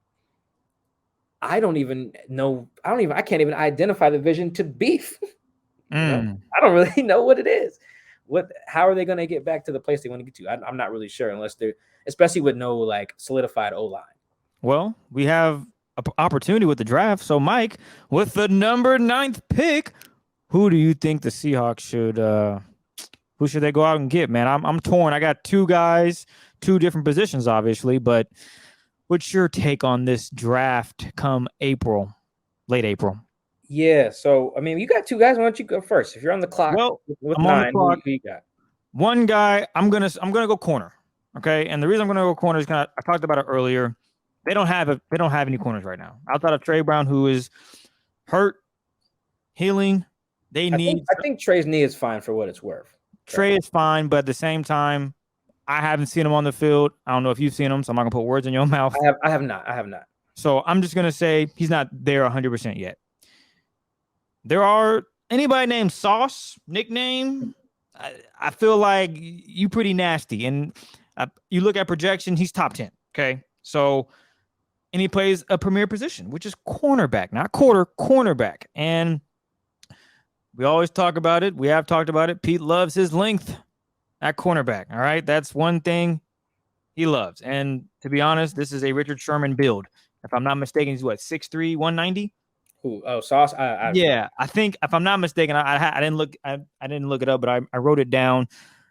I can't even identify the vision to beef. You know? I don't really know what it is. How are they going to get back to the place they want to get to? I'm not really sure, unless they're, especially with no like solidified O-line. Well, we have an opportunity with the draft. So, Mike, with the number 9th pick, who do you think the Seahawks who should they go out and get, man? I'm torn. I got 2 guys, 2 different positions, obviously, but what's your take on this draft come late April? Yeah, so I mean, you got 2 guys. Why don't you go first? If you're on the clock, well, with I'm 9, on the clock. Who you got? One guy, I'm gonna go corner. Okay, and the reason I'm gonna go corner is I talked about it earlier. They don't have any corners right now outside of Trey Brown, who is hurt, healing. I think Trey's knee is fine for what it's worth. Trey is fine, but at the same time, I haven't seen him on the field. I don't know if you've seen him, so I'm not gonna put words in your mouth. I have not. So I'm just gonna say he's not there 100% yet. There are anybody named Sauce nickname. I feel like you pretty nasty, and you look at projection, he's top 10. Okay, so and he plays a premier position, which is cornerback, not cornerback. And we always talk about it. We have talked about it. Pete loves his length at cornerback. All right, that's one thing he loves. And to be honest, this is a Richard Sherman build. If I'm not mistaken, he's what, 6'3", 190? Sauce. I think if I'm not mistaken, I didn't look. I didn't look it up, but I wrote it down.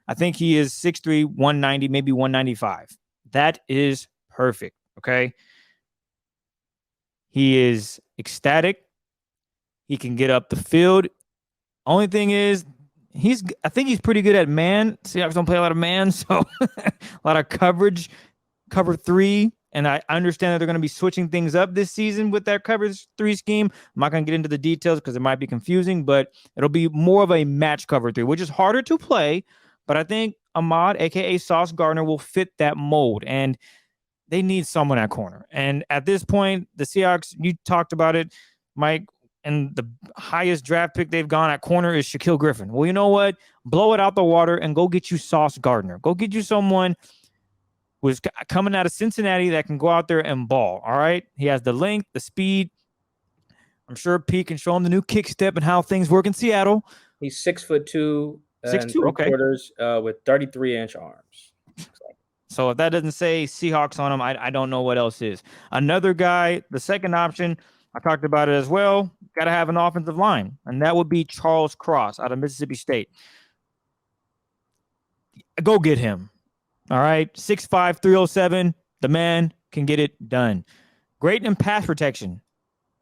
I think he is 6'3", 190, maybe 195. That is perfect. Okay. He is ecstatic. He can get up the field. Only thing is, I think he's pretty good at man. Seahawks don't play a lot of man, so a lot of coverage, cover 3. And I understand that they're going to be switching things up this season with that coverage 3 scheme. I'm not going to get into the details because it might be confusing, but it'll be more of a match cover 3, which is harder to play. But I think Ahmad, a.k.a. Sauce Gardner, will fit that mold. And they need someone at corner. And at this point, the Seahawks, you talked about it, Mike, and the highest draft pick they've gone at corner is Shaquille Griffin. Well, you know what? Blow it out the water and go get you Sauce Gardner. Go get you someone who's coming out of Cincinnati that can go out there and ball, all right? He has the length, the speed. I'm sure Pete can show him the new kick step and how things work in Seattle. He's 6'2", 6'2", okay. quarters, with 33-inch arms. So if that doesn't say Seahawks on him, I don't know what else is. Another guy, the second option, I talked about it as well, got to have an offensive line, and that would be Charles Cross out of Mississippi State. Go get him. All right, 6'5", 307. The man can get it done. Great in pass protection.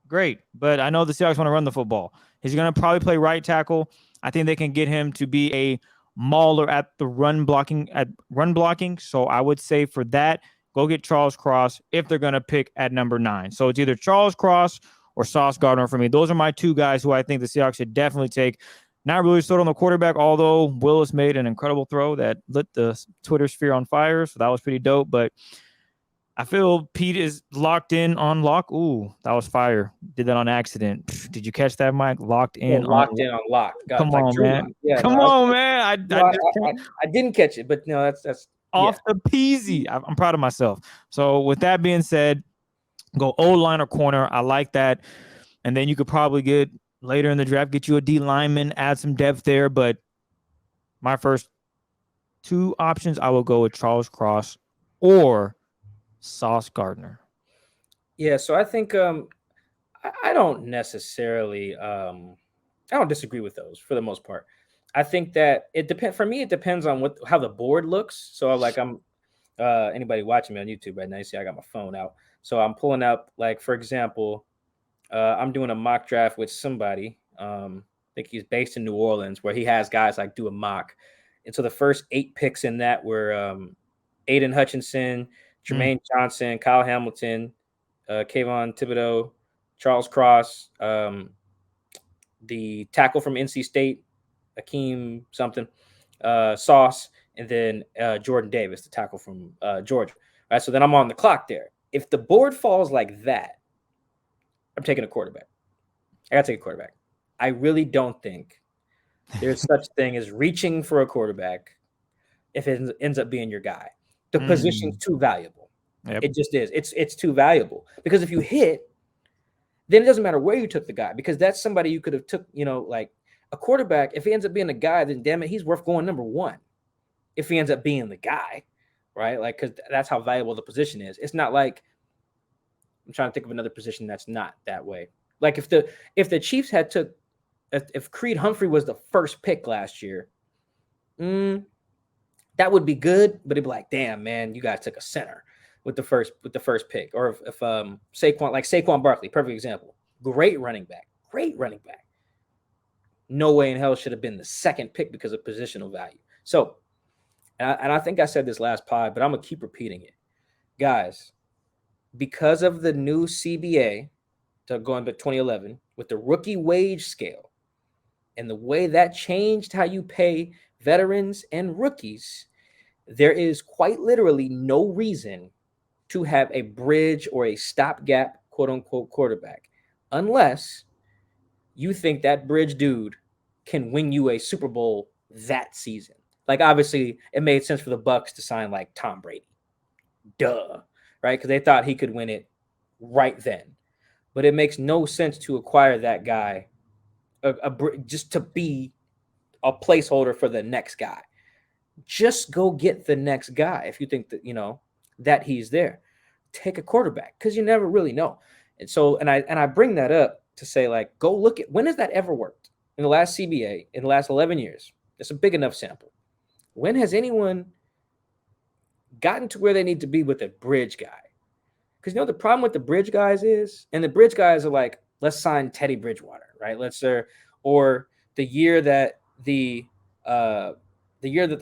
Great, but I know the Seahawks want to run the football. He's going to probably play right tackle. I think they can get him to be a mauler at the run blocking. So I would say for that, go get Charles Cross if they're going to pick at number 9. So it's either Charles Cross or Sauce Gardner for me. Those are my two guys who I think the Seahawks should definitely take. Not really sold on the quarterback, although Willis made an incredible throw that lit the Twitter sphere on fire. So that was pretty dope. But I feel Pete is locked in on lock. Ooh, that was fire. Did that on accident. Did you catch that, Mike? Locked in on lock. Come on, man. Yeah, Come on, man. I didn't catch it, but no, that's off the peasy. I'm proud of myself. So with that being said, go O-line or corner. I like that. And then you could probably get later in the draft, get you a D lineman, add some depth there. But my first two options, I will go with Charles Cross or Sauce Gardner. Yeah, so I think I don't necessarily I don't disagree with those for the most part. I think that it depends. For me, it depends on how the board looks. So like I'm anybody watching me on YouTube right now, you see I got my phone out. So I'm pulling up, like, for example, I'm doing a mock draft with somebody. I think he's based in New Orleans, where he has guys like do a mock. And so the first 8 picks in that were Aiden Hutchinson, Jermaine Johnson, Kyle Hamilton, Kayvon Thibodeau, Charles Cross, the tackle from NC State, Akeem something, Sauce, and then Jordan Davis, the tackle from Georgia. All right, so then I'm on the clock there. If the board falls like that, I'm taking a quarterback. I got to take a quarterback. I really don't think there's such thing as reaching for a quarterback if it ends up being your guy. The position's too valuable. Yep. It just is. It's too valuable, because if you hit, then it doesn't matter where you took the guy, because that's somebody you could have took, like a quarterback. If he ends up being a guy, then damn it, he's worth going number 1. If he ends up being the guy, right? Like, because that's how valuable the position is. It's not like, I'm trying to think of another position that's not that way. Like if the Chiefs had if Creed Humphrey was the first pick last year, that would be good, but it'd be like, damn, man, you guys took a center with the first pick. Or if Saquon Barkley, perfect example, great running back. No way in hell should have been the second pick because of positional value. So, and I think I said this last pod, but I'm gonna keep repeating it, guys. Because of the new CBA, going back to 2011, with the rookie wage scale and the way that changed how you pay veterans and rookies, there is quite literally no reason to have a bridge or a stopgap, quote unquote, quarterback, unless you think that bridge dude can win you a Super Bowl that season. Like, obviously, it made sense for the Bucs to sign like Tom Brady. Duh. Right? Because they thought he could win it right then. But it makes no sense to acquire that guy just to be a placeholder for the next guy. Just go get the next guy if you think that, that he's there. Take a quarterback, because you never really know. And so, and I bring that up to say, like, go look at, when has that ever worked? In the last CBA, in the last 11 years, it's a big enough sample. When has anyone gotten to where they need to be with a bridge guy? Because the problem with the bridge guys is, and the bridge guys are like, let's sign Teddy Bridgewater, right? Or the year that the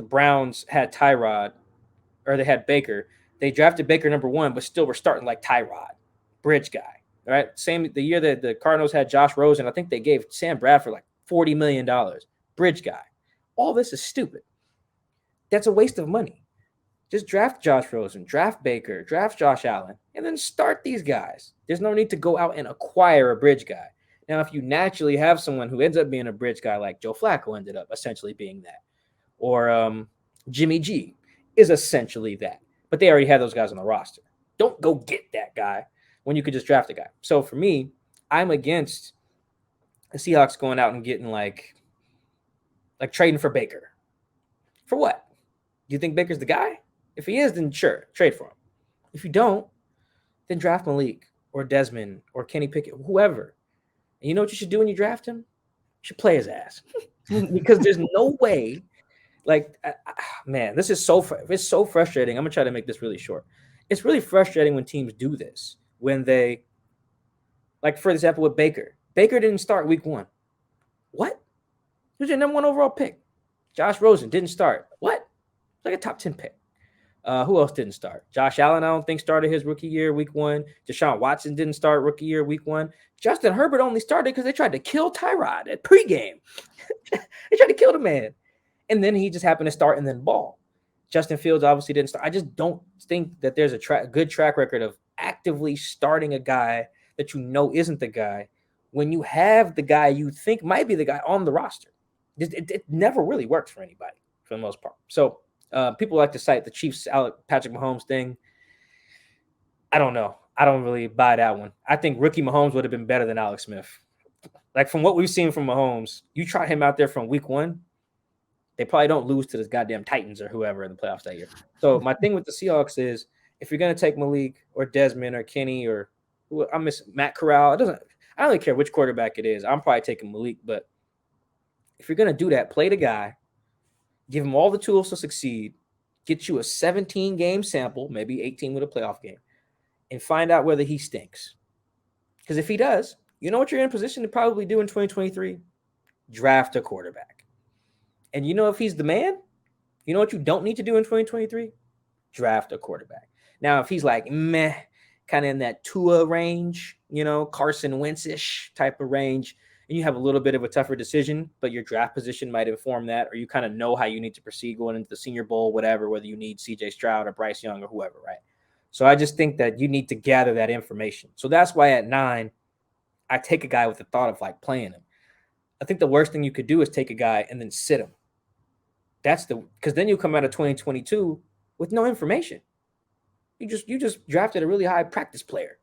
Browns had Tyrod, or they had Baker, they drafted Baker number 1, but still were starting like Tyrod, bridge guy, right? Same the year that the Cardinals had Josh Rosen, I think they gave Sam Bradford like $40 million, bridge guy. All this is stupid. That's a waste of money. Just draft Josh Rosen, draft Baker, draft Josh Allen, and then start these guys. There's no need to go out and acquire a bridge guy. Now, if you naturally have someone who ends up being a bridge guy like Joe Flacco ended up essentially being that, or Jimmy G is essentially that, but they already had those guys on the roster. Don't go get that guy when you could just draft a guy. So for me, I'm against the Seahawks going out and getting like trading for Baker. For what? Do you think Baker's the guy? If he is, then sure, trade for him. If you don't, then draft Malik or Desmond or Kenny Pickett, whoever. And you know what you should do when you draft him? You should play his ass. Because there's no way, man, this is it's so frustrating. I'm going to try to make this really short. It's really frustrating when teams do this. When they, like, for example, with Baker. Baker didn't start week 1. What? He was your number 1 overall pick. Josh Rosen didn't start. What? Like a top 10 pick. Who else didn't start? Josh Allen, I don't think, started his rookie year, week 1. Deshaun Watson didn't start rookie year, week 1. Justin Herbert only started because they tried to kill Tyrod at pregame. They tried to kill the man. And then he just happened to start and then ball. Justin Fields obviously didn't start. I just don't think that there's a good track record of actively starting a guy that you know isn't the guy when you have the guy you think might be the guy on the roster. It never really works for anybody for the most part. So people like to cite the Chiefs Patrick Mahomes thing. I don't know. I don't really buy that one. I think rookie Mahomes would have been better than Alex Smith. Like, from what we've seen from Mahomes, you try him out there from week 1, they probably don't lose to the goddamn Titans or whoever in the playoffs that year. So my thing with the Seahawks is, if you're going to take Malik or Desmond or Kenny or I miss Matt Corral, I don't really care which quarterback it is. I'm probably taking Malik, but if you're going to do that, play the guy, give him all the tools to succeed, get you a 17-game sample, maybe 18 with a playoff game, and find out whether he stinks. Because if he does, you know what you're in position to probably do in 2023? Draft a quarterback. And you know if he's the man, you know what you don't need to do in 2023? Draft a quarterback. Now, if he's like meh, kind of in that Tua range, Carson Wentz-ish type of range, and you have a little bit of a tougher decision, but your draft position might inform that, or you kind of know how you need to proceed going into the Senior Bowl, whatever, whether you need CJ Stroud or Bryce Young or whoever, right? So I just think that you need to gather that information. So that's why at 9, I take a guy with the thought of like playing him. I think the worst thing you could do is take a guy and then sit him. Because then you come out of 2022 with no information. You just drafted a really high practice player,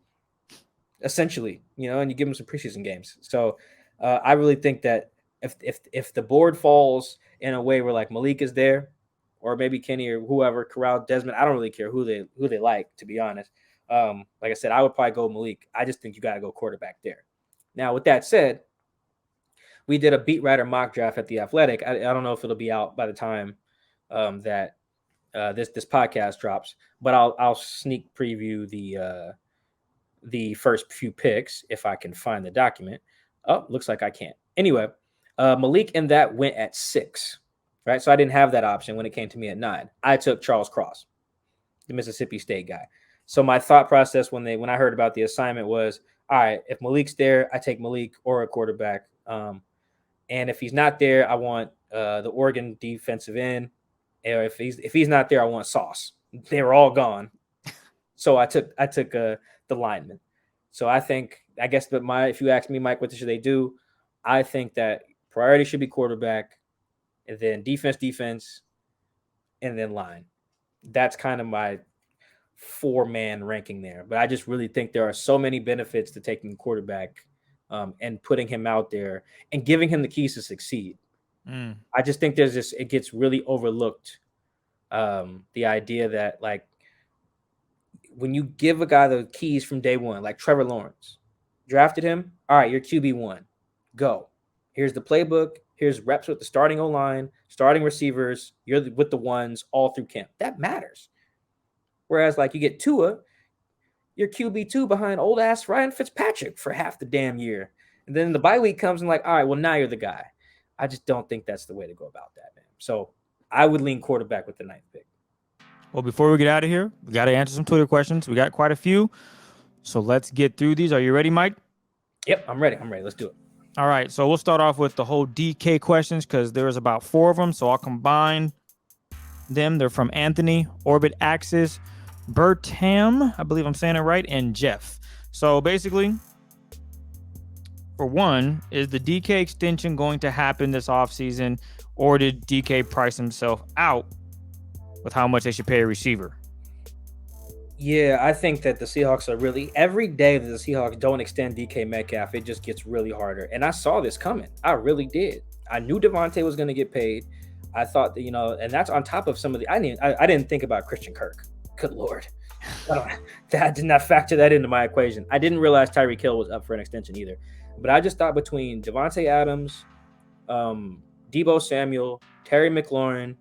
essentially, and you give him some preseason games. So I really think that if the board falls in a way where like Malik is there, or maybe Kenny or whoever, Corral, Desmond, I don't really care who they like, to be honest. Like I said, I would probably go Malik. I just think you got to go quarterback there. Now, with that said, we did a beat writer mock draft at The Athletic. I don't know if it'll be out by the time that this podcast drops, but I'll sneak preview the first few picks if I can find the document. Oh, looks like I can't. Anyway, Malik and that went at 6, right? So I didn't have that option when it came to me at 9. I took Charles Cross, the Mississippi State guy. So my thought process when I heard about the assignment was, all right, if Malik's there, I take Malik or a quarterback. And if he's not there, I want the Oregon defensive end. Or if he's not there, I want Sauce. They were all gone. So I took the lineman. So I guess if you ask me, Mike, what should they do? I think that priority should be quarterback, and then defense, and then line. That's kind of my 4-man ranking there. But I just really think there are so many benefits to taking quarterback and putting him out there and giving him the keys to succeed. I just think it gets really overlooked. The idea that like when you give a guy the keys from day one, like Trevor Lawrence, drafted him. All right, you're QB1. Go. Here's the playbook. Here's reps with the starting O-line, starting receivers. You're with the ones all through camp. That matters. Whereas like you get Tua, you're QB2 behind old ass Ryan Fitzpatrick for half the damn year. And then the bye week comes and like, all right, well, now you're the guy. I just don't think that's the way to go about that, man. So I would lean quarterback with the 9th pick. Well, before we get out of here, we got to answer some Twitter questions. We got quite a few. So let's get through these. Are you ready, Mike? Yep, I'm ready. Let's do it. All right. So we'll start off with the whole DK questions because there's about 4 of them. So I'll combine them. They're from Anthony, Orbit Axis, Bertam, I believe I'm saying it right, and Jeff. So basically, for one, is the DK extension going to happen this offseason, or did DK price himself out with how much they should pay a receiver? Yeah, I think that the Seahawks are really, every day that the Seahawks don't extend DK Metcalf, it just gets really harder. And I saw this coming. I really did. I knew Devontae was going to get paid. I thought that, and that's on top of some of the, I didn't think about Christian Kirk. Good Lord. I did not factor that into my equation. I didn't realize Tyreek Hill was up for an extension either. But I just thought between Devontae Adams, Deebo Samuel, Terry McLaurin,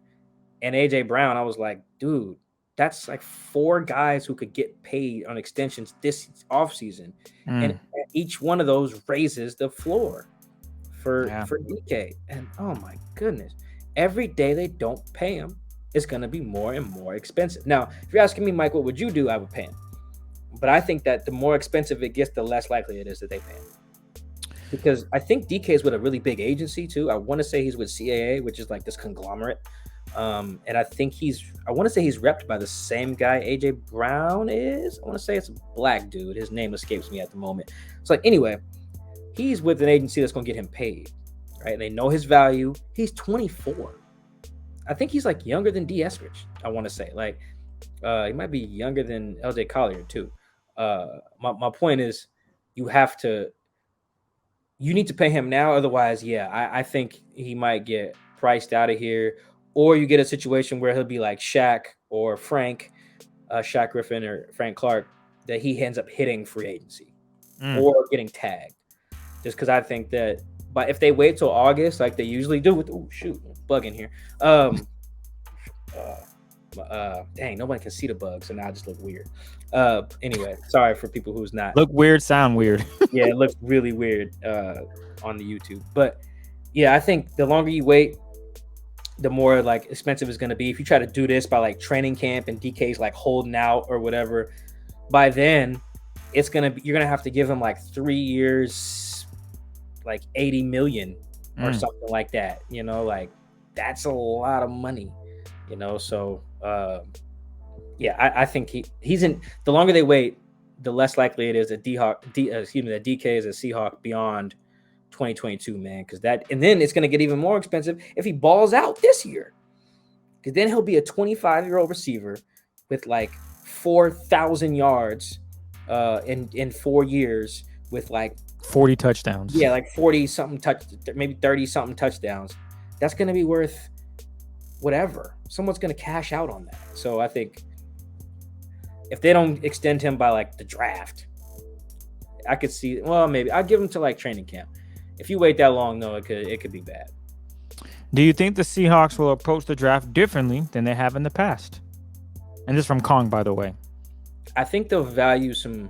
and AJ Brown, I was like, dude, that's like 4 guys who could get paid on extensions this offseason. And each one of those raises the floor for DK. And oh my goodness, every day they don't pay him, it's going to be more and more expensive. Now, if you're asking me, Mike, what would you do? I would pay him. But I think that the more expensive it gets, the less likely it is that they pay him. Because I think DK is with a really big agency too. I want to say he's with CAA, which is like this conglomerate. And I think I want to say he's repped by the same guy AJ Brown is. I want to say it's a black dude. His name escapes me at the moment. It's like, anyway, he's with an agency that's going to get him paid, right? And they know his value. He's 24. I think he's like younger than D. Eskridge, I want to say. Like, he might be younger than LJ Collier too. My point is, you need to pay him now. Otherwise, I think he might get priced out of here. Or you get a situation where he'll be like Shaq or Frank, Shaq Griffin or Frank Clark, that he ends up hitting free agency or getting tagged. Just because I think that, but if they wait till August, like they usually do with, bug in here. Dang, nobody can see the bug, so now I just look weird. Anyway, sorry for people who's not. Look weird, sound weird. Yeah, it looks really weird on the YouTube. But yeah, I think the longer you wait, the more like expensive it's going to be. If you try to do this by like training camp and DK's like holding out or whatever, by then you're going to have to give him like 3 years, like 80 million or something like that. Like that's a lot of money, So I think he's in. The longer they wait, the less likely it is that that DK is a Seahawk beyond 2022, man, and then it's going to get even more expensive if he balls out this year, because then he'll be a 25-year-old receiver with like 4,000 yards in 4 years with like 40 touchdowns. Yeah, like 40 something maybe 30 something touchdowns. That's going to be worth whatever. Someone's going to cash out on that. So I think if they don't extend him by like the draft, I could see. Well, maybe I'd give him to like training camp. If you wait that long, though, it could be bad. Do you think the Seahawks will approach the draft differently than they have in the past? And this is from Kong, by the way. I think they'll value some.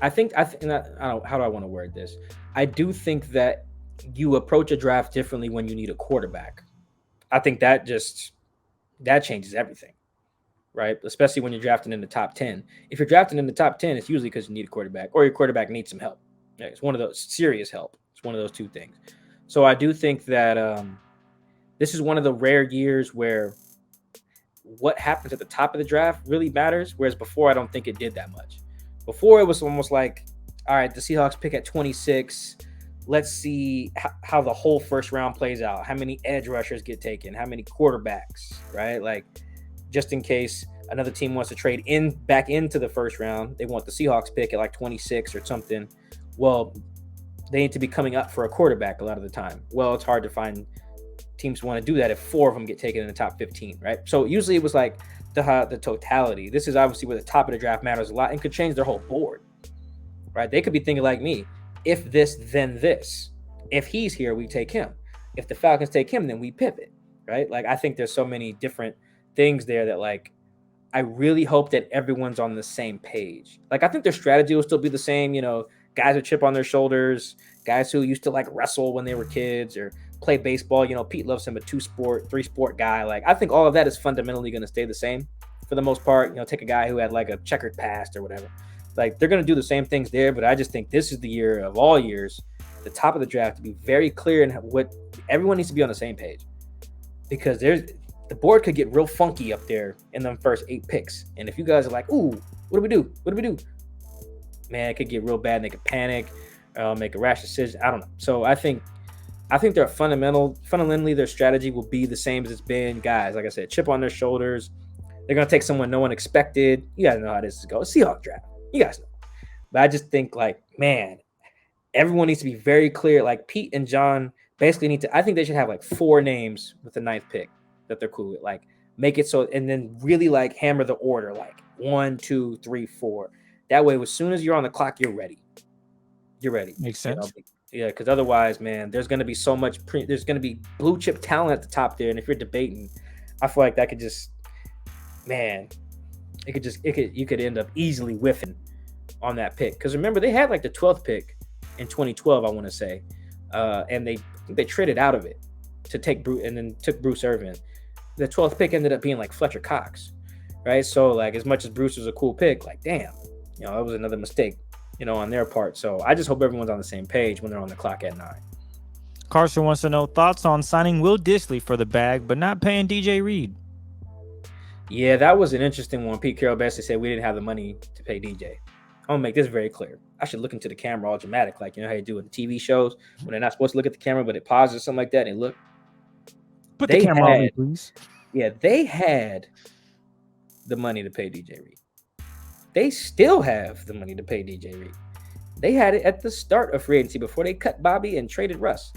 I don't know, how do I want to word this? I do think that you approach a draft differently when you need a quarterback. I think that changes everything, right? Especially when you're drafting in the top 10. If you're drafting in the top 10, it's usually because you need a quarterback or your quarterback needs some help. Yeah, it's one of those serious help. It's one of those two things. So I do think that this is one of the rare years where what happens at the top of the draft really matters, whereas before I don't think it did that much. Before it was almost like, all right, the Seahawks pick at 26. Let's see how the whole first round plays out. How many edge rushers get taken? How many quarterbacks, right? Like, just in case another team wants to trade back into the first round, they want the Seahawks pick at like 26 or something. Well, they need to be coming up for a quarterback a lot of the time. Well, it's hard to find teams who want to do that if 4 of them get taken in the top 15, right? So usually it was like the totality. This is obviously where the top of the draft matters a lot and could change their whole board, right? They could be thinking like me, if this, then this. If he's here, we take him. If the Falcons take him, then we pivot, right? Like, I think there's so many different things there that, like, I really hope that everyone's on the same page. Like, I think their strategy will still be the same, guys with chip on their shoulders, guys who used to like wrestle when they were kids or play baseball. Pete loves him, a 2-sport, 3-sport guy. Like, I think all of that is fundamentally going to stay the same for the most part. Take a guy who had like a checkered past or whatever. Like, they're going to do the same things there, but I just think this is the year of all years, the top of the draft, to be very clear and what everyone needs to be on the same page, because the the board could get real funky up there in them first 8 picks. And if you guys are like, ooh, what do we do? What do we do? Man, it could get real bad and they could panic, make a rash decision. I don't know. So I think their fundamentally their strategy will be the same as it's been. Guys, like I said, chip on their shoulders. They're going to take someone no one expected. You guys know how this is going. Seahawks draft. You guys know. But I just think, like, man, everyone needs to be very clear. Like, Pete and John basically need to – I think they should have, like, 4 names with the 9th pick that they're cool with. Like, make it so – and then really, like, hammer the order. Like, 1, 2, 3, 4. That way, as soon as you're on the clock, you're ready. You're ready. Makes sense. Yeah, because otherwise, man, there's going to be so much there's going to be blue chip talent at the top there. And if you're debating, I feel like that could just – man, you could end up easily whiffing on that pick. Because remember, they had like the 12th pick in 2012, I want to say, and they traded out of it to take Bruce, and then took Bruce Irvin. The 12th pick ended up being like Fletcher Cox, right? So like, as much as Bruce was a cool pick, like, damn, that was another mistake, on their part. So I just hope everyone's on the same page when they're on the clock at 9. Carson wants to know thoughts on signing Will Dissly for the bag, but not paying DJ Reed. Yeah, that was an interesting one. Pete Carroll basically said we didn't have the money to pay DJ. I'm going to make this very clear. I should look into the camera all dramatic, like, how you do in TV shows when they're not supposed to look at the camera, but it pauses or something like that, and look. Put the camera on me, please. Yeah, they had the money to pay DJ Reed. They still have the money to pay DJ Reed. They had it at the start of free agency before they cut Bobby and traded Russ.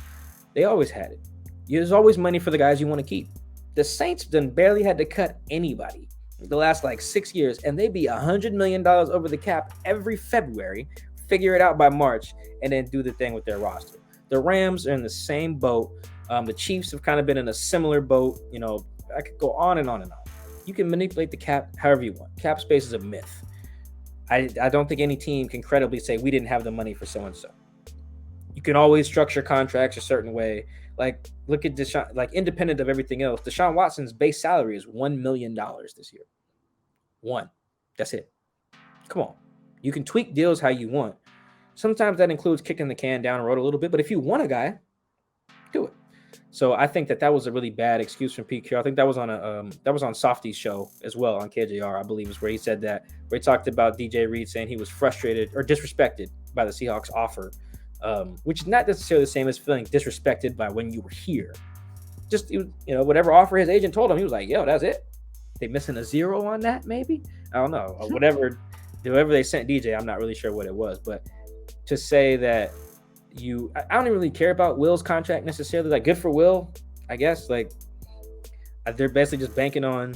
They always had it. There's always money for the guys you want to keep. The Saints done barely had to cut anybody the last like 6 years, and they be $100 million over the cap every February, figure it out by March, and then do the thing with their roster. The Rams are in the same boat. The Chiefs have kind of been in a similar boat. I could go on and on and on. You can manipulate the cap however you want. Cap space is a myth. I don't think any team can credibly say we didn't have the money for so-and-so. You can always structure contracts a certain way. Like, look at Deshaun, like, independent of everything else, Deshaun Watson's base salary is $1 million this year. 1. That's it. Come on. You can tweak deals how you want. Sometimes that includes kicking the can down the road a little bit, but if you want a guy, do it. So I think that was a really bad excuse from Pete Carroll. I think that was on Softy's show as well on KJR, I believe, is where he said that, where he talked about DJ Reed saying he was frustrated or disrespected by the Seahawks offer. Which is not necessarily the same as feeling disrespected by when you were here. Just, whatever offer his agent told him, he was like, yo, that's it. They missing a 0 on that, maybe? I don't know. Whatever they sent DJ, I'm not really sure what it was. But to say that I don't even really care about Will's contract necessarily. Like, good for Will, I guess. Like, they're basically just banking on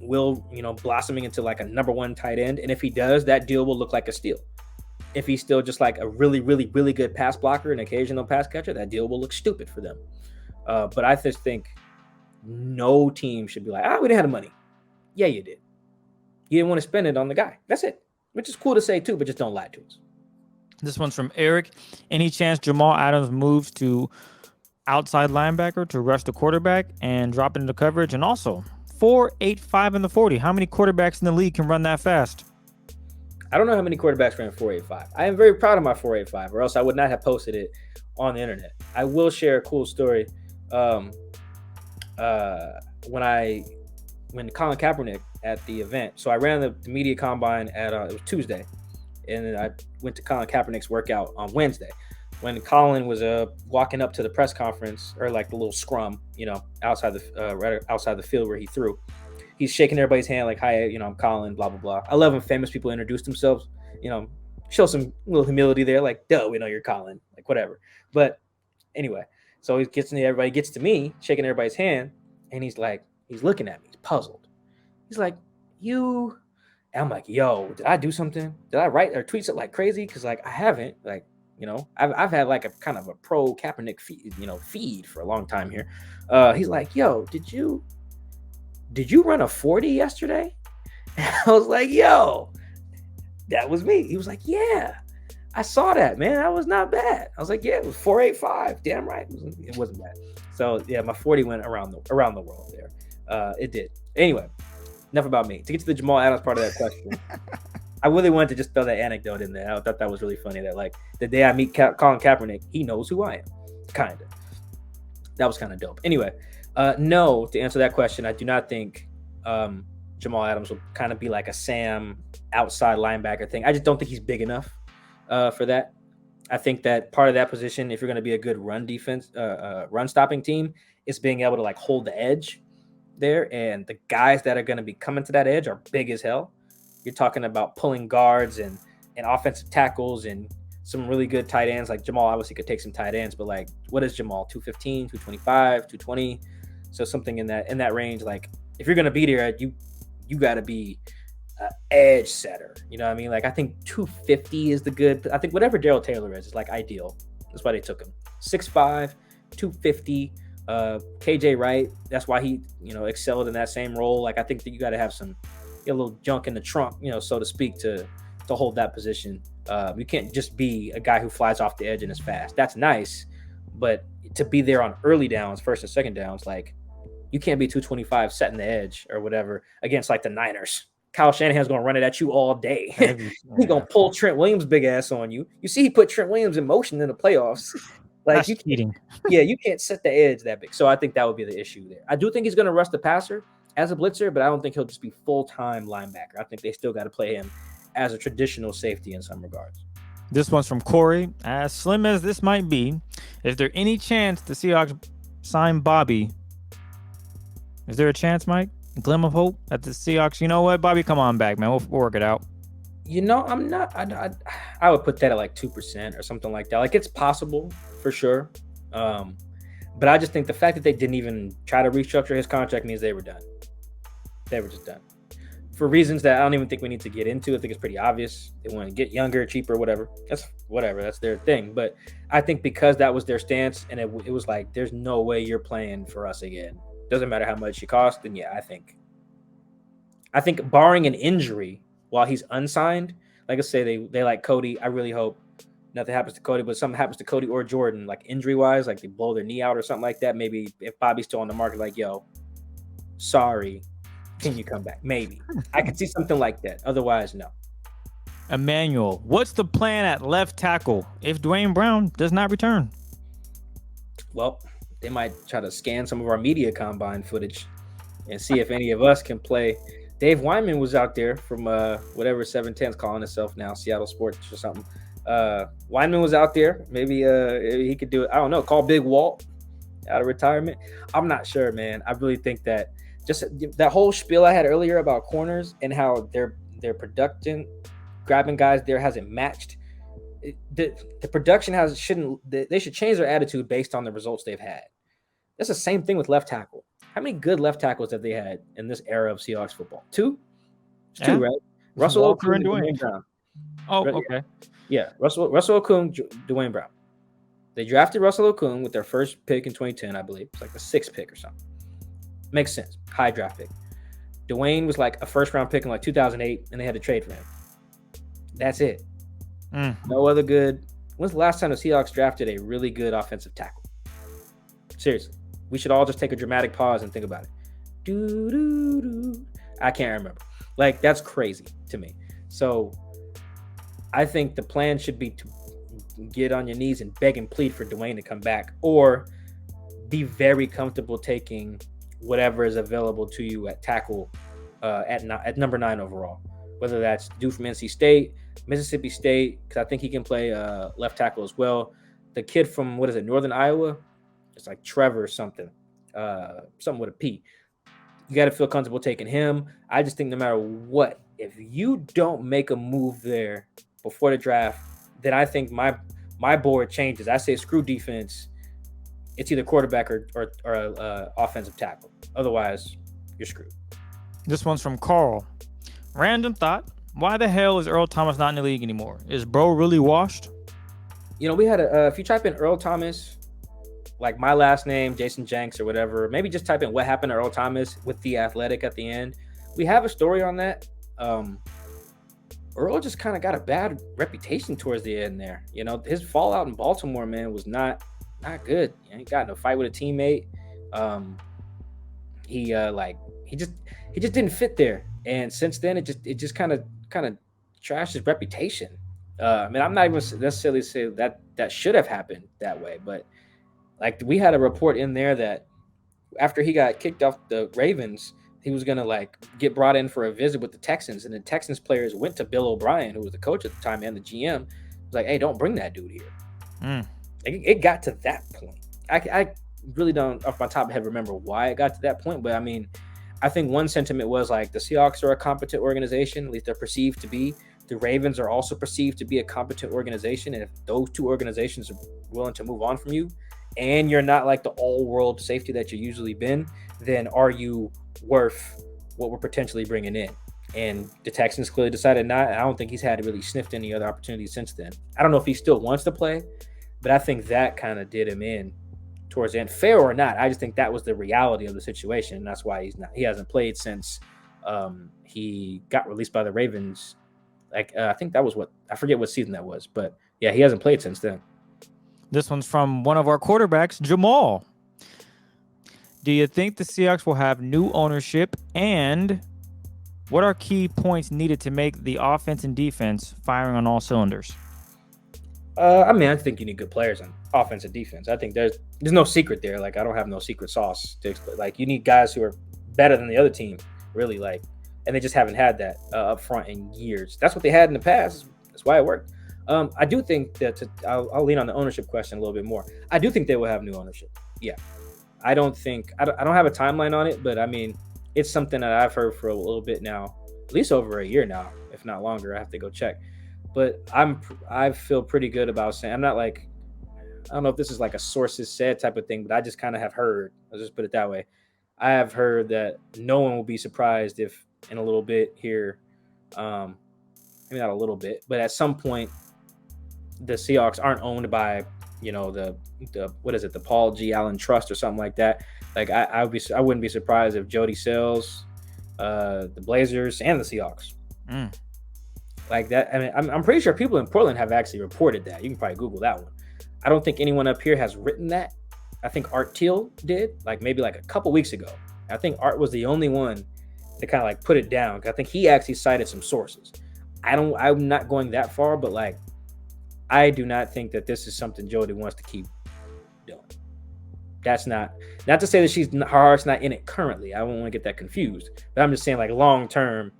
Will, blossoming into like a number 1 tight end. And if he does, that deal will look like a steal. If he's still just like a really, really, really good pass blocker and occasional pass catcher, that deal will look stupid for them. But I just think no team should be like, we didn't have the money. Yeah, you did. You didn't want to spend it on the guy. That's it. Which is cool to say too, but just don't lie to us. This one's from Eric. Any chance Jamal Adams moves to outside linebacker to rush the quarterback and drop into coverage? And also 4.85 in the 40. How many quarterbacks in the league can run that fast? I don't know how many quarterbacks ran 4.85. I am very proud of my 4.85, or else I would not have posted it on the internet. I will share a cool story. When Colin Kaepernick at the event, so I ran the media combine it was Tuesday, and then I went to Colin Kaepernick's workout on Wednesday. When Colin was walking up to the press conference, or like the little scrum, outside right outside the field where he threw. He's shaking everybody's hand like, hi, I'm Colin, blah, blah, blah. I love when famous people introduce themselves, show some little humility there, like, duh, we know you're Colin, like, whatever. But anyway, so everybody gets to me, shaking everybody's hand, and he's looking at me, he's puzzled. He's like, you, and I'm like, yo, did I do something? Did I write or tweet something like crazy? Because, like, I haven't, like, I've had like a kind of a pro Kaepernick feed for a long time here. He's like, yo, did you run a 40 yesterday? And I was like, yo, that was me. He was like, yeah, I saw that, man. That was not bad. I was like, yeah, it was 4.85. Damn right. It wasn't bad. So yeah, my 40 went around the world there. It did. Anyway, enough about me. To get to the Jamal Adams part of that question, I really wanted to just throw that anecdote in there. I thought that was really funny that, like, the day I meet Colin Kaepernick, he knows who I am. Kind of. That was kind of dope. Anyway, No, to answer that question, I do not think Jamal Adams will kind of be like a Sam outside linebacker thing. I just don't think he's big enough for that. I think that part of that position, if you're going to be a good run defense, run stopping team, is being able to like hold the edge there. And the guys that are going to be coming to that edge are big as hell. You're talking about pulling guards and offensive tackles and some really good tight ends. Like Jamal obviously could take some tight ends, but like what is Jamal? 215, 225, 220. So something in that range. Like if you're going to be there, you got to be edge setter. You know what I mean? Like I think 250 is the good. I think whatever Darrell Taylor is like ideal. That's why they took him. 6'5", 250. KJ Wright. That's why he excelled in that same role. Like I think that you got to have a little junk in the trunk, so to speak, to hold that position. You can't just be a guy who flies off the edge and is fast. That's nice, but to be there on early downs, first and second downs, like you can't be 225 setting the edge or whatever against like the Niners. Kyle Shanahan's going to run it at you all day. He's going to pull Trent Williams' big ass on you. You see, he put Trent Williams in motion in the playoffs. Like That's cheating. Yeah, you can't set the edge that big. So I think that would be the issue there. I do think he's going to rush the passer as a blitzer, but I don't think he'll just be full-time linebacker. I think they still got to play him as a traditional safety in some regards. This one's from Corey. As slim as this might be, is there any chance the Seahawks sign Bobby? Is there a chance, Mike? A glimmer of hope that the Seahawks, you know what, Bobby, come on back, man. We'll work it out. I'm not. I would put that at like 2% or something like that. Like it's possible for sure. But I just think the fact that they didn't even try to restructure his contract means they were done. They were just done. For reasons that I don't even think we need to get into. I think it's pretty obvious. They want to get younger, cheaper, whatever. That's whatever. That's their thing. But I think because that was their stance and it was like, there's no way you're playing for us again. Doesn't matter how much you cost. Then yeah, I think barring an injury while he's unsigned, like I say, they like Cody. I really hope nothing happens to Cody, but something happens to Cody or Jordan, like injury-wise, like they blow their knee out or something like that. Maybe if Bobby's still on the market, like, yo, sorry, can you come back? Maybe. I could see something like that. Otherwise, no. Emmanuel, what's the plan at left tackle if Dwayne Brown does not return? Well, they might try to scan some of our media combine footage and see if any of us can play. Dave Wyman was out there from whatever 710's calling itself now, Seattle Sports or something. Wyman was out there. Maybe he could do it. I don't know. Call Big Walt out of retirement. I'm not sure, man. I really think that just that whole spiel I had earlier about corners and how their production, grabbing guys there hasn't matched. The production they should change their attitude based on the results they've had. That's the same thing with left tackle. How many good left tackles have they had in this era of Seahawks football? Two? It's two, right? Russell Okung and Dwayne Brown. Oh, okay. Yeah, Russell Okung, Dwayne Brown. They drafted Russell Okung with their first pick in 2010, I believe. It's like the 6th pick or something. Makes sense. High draft pick. Dwayne was like a first-round pick in like 2008, and they had to trade for him. That's it. No other good. When's the last time the Seahawks drafted a really good offensive tackle? Seriously. We should all just take a dramatic pause and think about it. I can't remember. Like, that's crazy to me. So I think the plan should be to get on your knees and beg and plead for Dwayne to come back, or be very comfortable taking whatever is available to you at tackle at number 9 overall. Whether that's dude from NC State, Mississippi State, because I think he can play left tackle as well. The kid from, Northern Iowa? It's like Trevor something with a P. You got to feel comfortable taking him. I just think no matter what, if you don't make a move there before the draft, then I think my board changes. I say screw defense. It's either quarterback or offensive tackle. Otherwise, you're screwed. This one's from Carl. Random thought. Why the hell is Earl Thomas not in the league anymore? Is bro really washed? We had if you type in Earl Thomas, like my last name, Jason Jenks or whatever, maybe just type in what happened to Earl Thomas with the athletic at the end. We have a story on that. Earl just kind of got a bad reputation towards the end there. His fallout in Baltimore, man, was not good. He got in a fight with a teammate. He just didn't fit there. And since then, it just kind of trashed his reputation. I'm not even necessarily saying that should have happened that way, but like we had a report in there that after he got kicked off the Ravens, he was gonna like get brought in for a visit with the Texans, and the Texans players went to Bill O'Brien, who was the coach at the time and the GM, was like, "Hey, don't bring that dude here." It got to that point. I really don't off my top of my head remember why it got to that point, but I mean, I think one sentiment was like the Seahawks are a competent organization, at least they're perceived to be. The Ravens are also perceived to be a competent organization, and if those two organizations are willing to move on from you, and you're not like the all-world safety that you usually been, then are you worth what we're potentially bringing in? And the Texans clearly decided not. I don't think he's had to really sniffed any other opportunities since then. I don't know if he still wants to play, but I think that kind of did him in towards the end. Fair or not, I just think that was the reality of the situation, and that's why he hasn't played since he got released by the Ravens. Like I think that was I forget what season that was, but yeah, he hasn't played since then. This one's from one of our quarterbacks, Jamal. Do you think the Seahawks will have new ownership, and what are key points needed to make the offense and defense firing on all cylinders? I mean, I think you need good players on offense and defense. I think there's no secret there. Like I don't have no secret sauce to explain. Like you need guys who are better than the other team, really. Like, and they just haven't had that up front in years. That's what they had in the past. That's why it worked. I do think that I'll lean on the ownership question a little bit more. I do think they will have new ownership. Yeah, I don't have a timeline on it, but I mean, it's something that I've heard for a little bit now, at least over a year now, if not longer. I have to go check. But I feel pretty good about saying, I'm not like, I don't know if this is like a sources said type of thing, but I just kind of have heard, I'll just put it that way. I have heard that no one will be surprised if in a little bit here, maybe not a little bit, but at some point the Seahawks aren't owned by, the what is it, the Paul G. Allen Trust or something like that. Like I wouldn't be surprised if Jody sells the Blazers and the Seahawks. Like that. I mean, I'm pretty sure people in Portland have actually reported that. You can probably Google that one. I don't think anyone up here has written that. I think Art Teal did, like maybe like a couple weeks ago. I think Art was the only one to kind of like put it down. I think he actually cited some sources. I'm not going that far, but like, I do not think that this is something Jody wants to keep doing. That's not to say that her heart's not in it currently. I don't want to get that confused, but I'm just saying like long term,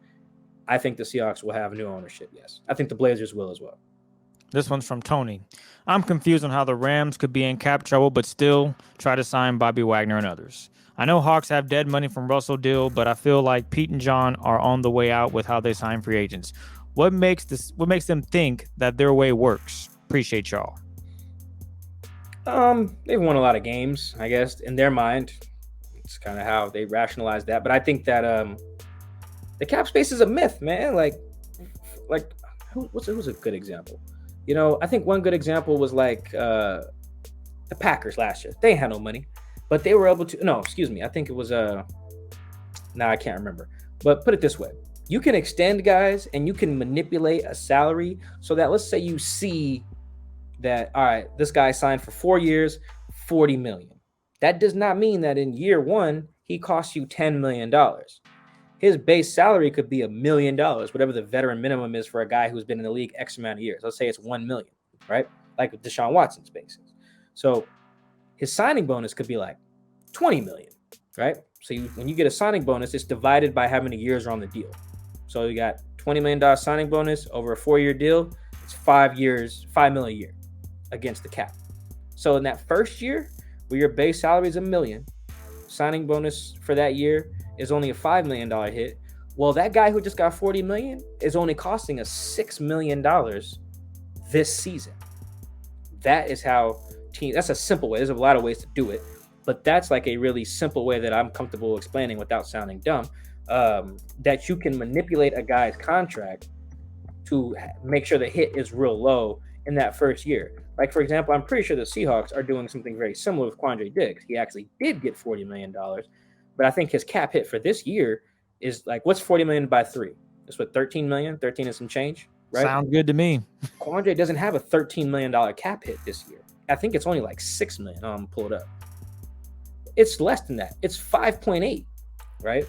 I think the Seahawks will have new ownership. Yes. I think the Blazers will as well. This one's from Tony. I'm confused on how the Rams could be in cap trouble, but still try to sign Bobby Wagner and others. I know Hawks have dead money from Russell deal, but I feel like Pete and John are on the way out with how they sign free agents. What makes them think that their way works? Appreciate y'all. They've won a lot of games, I guess, in their mind. It's kind of how they rationalize that. But I think that the cap space is a myth, man. Like who's a good example? I think one good example was like the Packers last year. They had no money, but they were able to. No, excuse me. I think it was I can't remember. But put it this way: you can extend guys, and you can manipulate a salary so that, let's say you see that, all right, this guy signed for 4 years, $40 million. That does not mean that in year one he costs you $10 million. His base salary could be $1 million, whatever the veteran minimum is for a guy who's been in the league X amount of years. Let's say it's $1 million, right? Like with Deshaun Watson's basis. So his signing bonus could be like $20 million, right? So when you get a signing bonus, it's divided by how many years are on the deal. So you got $20 million signing bonus over a 4-year deal. It's 5 years, $5 million a year against the cap. So in that first year, where your base salary is $1 million, signing bonus for that year is only a $5 million hit. Well, that guy who just got $40 million is only costing us $6 million this season. That is how that's a simple way. There's a lot of ways to do it, but that's like a really simple way that I'm comfortable explaining without sounding dumb, that you can manipulate a guy's contract to make sure the hit is real low in that first year. Like, for example, I'm pretty sure the Seahawks are doing something very similar with Quandre Diggs. He actually did get $40 million, but I think his cap hit for this year is like, what's $40 million by 3? That's what, 13 million, 13 and some change, right? Sounds good to me. Quandre doesn't have a $13 million cap hit this year. I think it's only like $6 million. I'm pull it up. It's less than that. It's 5.8, right?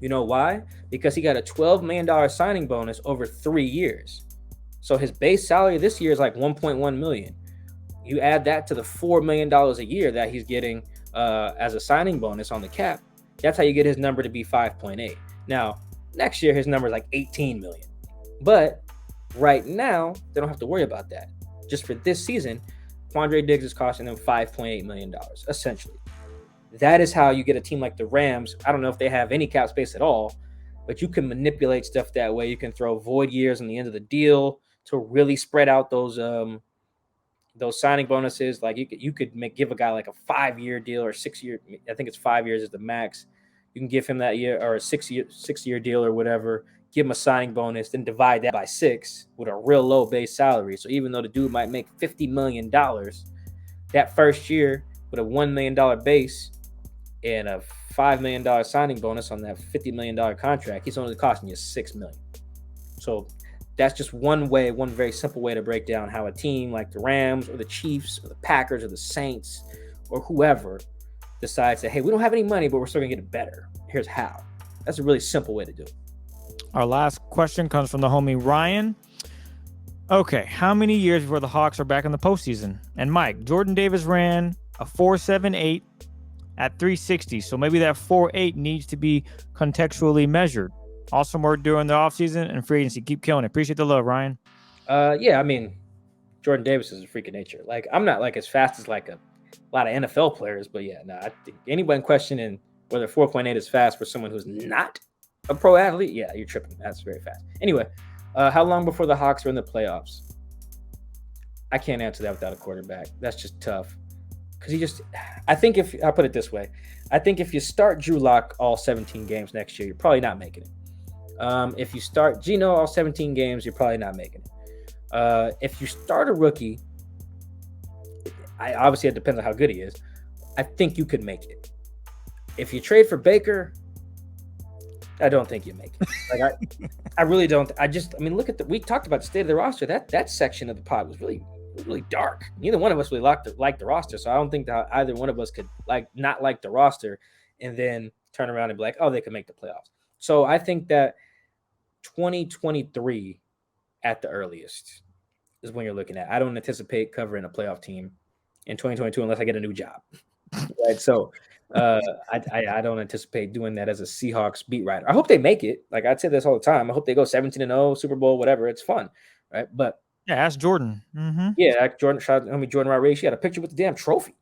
You know why? Because he got a $12 million signing bonus over 3 years. So his base salary this year is like $1.1 million. You add that to the $4 million a year that he's getting as a signing bonus on the cap. That's how you get his number to be 5.8. Now, next year his number is like 18 million. But right now, they don't have to worry about that. Just for this season, Quandre Diggs is costing them $5.8 million, essentially. That is how you get a team like the Rams. I don't know if they have any cap space at all, but you can manipulate stuff that way. You can throw void years on the end of the deal to really spread out those signing bonuses. Like you could give a guy like a 5-year deal or 6-year. I think it's 5 years is the max. You can give him that year or a 6-year deal or whatever. Give him a signing bonus, then divide that by 6 with a real low base salary. So even though the dude might make $50 million that first year with a $1 million base and a $5 million signing bonus on that $50 million contract, he's only costing you $6 million. So that's just one very simple way to break down how a team like the Rams or the Chiefs or the Packers or the Saints or whoever decides that, hey, we don't have any money, but we're still going to get it better. Here's how. That's a really simple way to do it. Our last question comes from the homie Ryan. Okay, how many years before the Hawks are back in the postseason? And Mike, Jordan Davis ran a 4.78 at 360, so maybe that 4.8 needs to be contextually measured. Awesome work during the offseason and free agency. Keep killing it. Appreciate the love, Ryan. Yeah, I mean, Jordan Davis is a freak of nature. Like, I'm not like as fast as like a lot of NFL players, but yeah, I think anyone questioning whether 4.8 is fast for someone who's not a pro athlete, yeah, you're tripping. That's very fast. Anyway, how long before the Hawks are in the playoffs? I can't answer that without a quarterback. That's just tough. Because I think I'll put it this way. I think if you start Drew Lock all 17 games next year, you're probably not making it. If you start Geno all 17 games, you're probably not making it. If you start a rookie, obviously it depends on how good he is. I think you could make it. If you trade for Baker, I don't think you make it. Like I really don't. Look at we talked about the state of the roster. That section of the pod was really dark. Neither one of us really liked the roster, so I don't think that either one of us could not like the roster and then turn around and be like, oh, they could make the playoffs. So I think that 2023 at the earliest is when you're looking at. I don't anticipate covering a playoff team in 2022 unless I get a new job. Right. So I don't anticipate doing that as a Seahawks beat writer. I hope they make it. Like I'd say this all the time. I hope they go 17-0, Super Bowl, whatever. It's fun. Right. But yeah, ask Jordan. Mm-hmm. Yeah, Jordan Rodriguez. She had a picture with the damn trophy.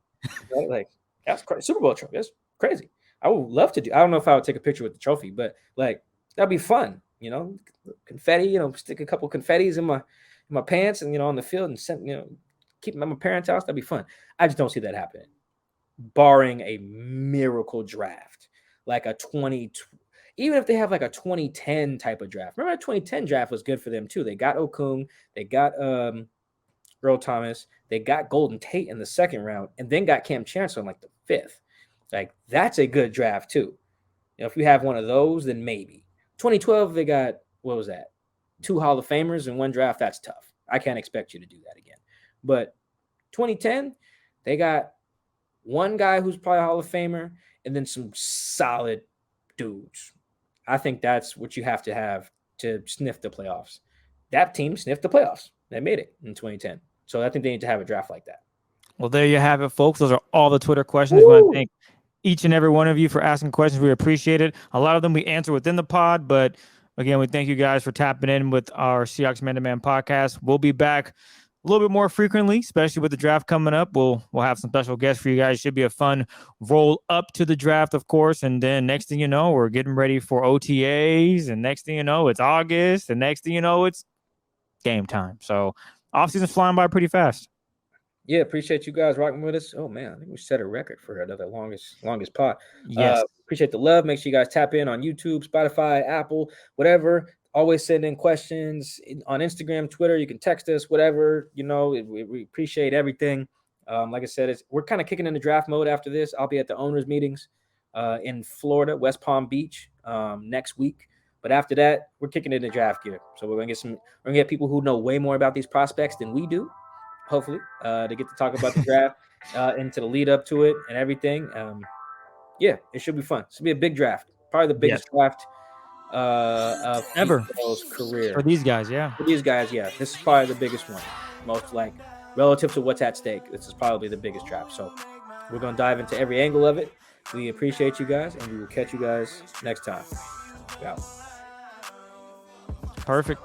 Right? Like that's crazy. Super Bowl trophy. That's crazy. I would love to do. I don't know if I would take a picture with the trophy, but like that'd be fun. Confetti. Stick a couple confettis in my pants and on the field and send keep them at my parents' house. That'd be fun. I just don't see that happening, barring a miracle draft like a 20. Even if they have like a 2010 type of draft. Remember, the 2010 draft was good for them too. They got Okung, they got Earl Thomas, they got Golden Tate in the second round, and then got Cam Chancellor in like the 5th. Like that's a good draft too. If you have one of those, then maybe. 2012, they got, what was that? 2 Hall of Famers in one draft. That's tough. I can't expect you to do that again. But 2010, they got one guy who's probably a Hall of Famer and then some solid dudes. I think that's what you have to sniff the playoffs. That team sniffed the playoffs. They made it in 2010. So I think they need to have a draft like that. Well, there you have it, folks. Those are all the Twitter questions. I want to thank each and every one of you for asking questions. We appreciate it. A lot of them we answer within the pod, but again, we thank you guys for tapping in with our Seahawks Man to Man podcast. We'll be back a little bit more frequently, especially with the draft coming up. We'll have some special guests for you guys. Should be a fun roll up to the draft, of course. And then next thing you know, we're getting ready for OTAs. And next thing you know, it's August. And next thing you know, it's game time. So offseason's flying by pretty fast. Yeah, appreciate you guys rocking with us. Oh man, I think we set a record for another longest pod. Yes. Appreciate the love. Make sure you guys tap in on YouTube, Spotify, Apple, whatever. Always send in questions on Instagram, Twitter. You can text us, whatever. We appreciate everything. Like I said, we're kind of kicking into draft mode after this. I'll be at the owners' meetings in Florida, West Palm Beach, next week. But after that, we're kicking into draft gear. So we're gonna get people who know way more about these prospects than we do, hopefully, to get to talk about the draft into the lead up to it and everything. Yeah, it should be fun. It should be a big draft, probably the biggest draft of ever career for these guys. Yeah, this is probably the biggest one, most like relative to what's at stake. This is probably the biggest draft. So We're going to dive into every angle of it. We appreciate you guys, and we will catch you guys next time. Yeah. Perfect.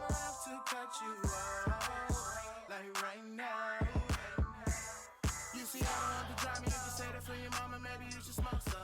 You see, I don't have to drive me if you say that for your mama, maybe you should smoke some.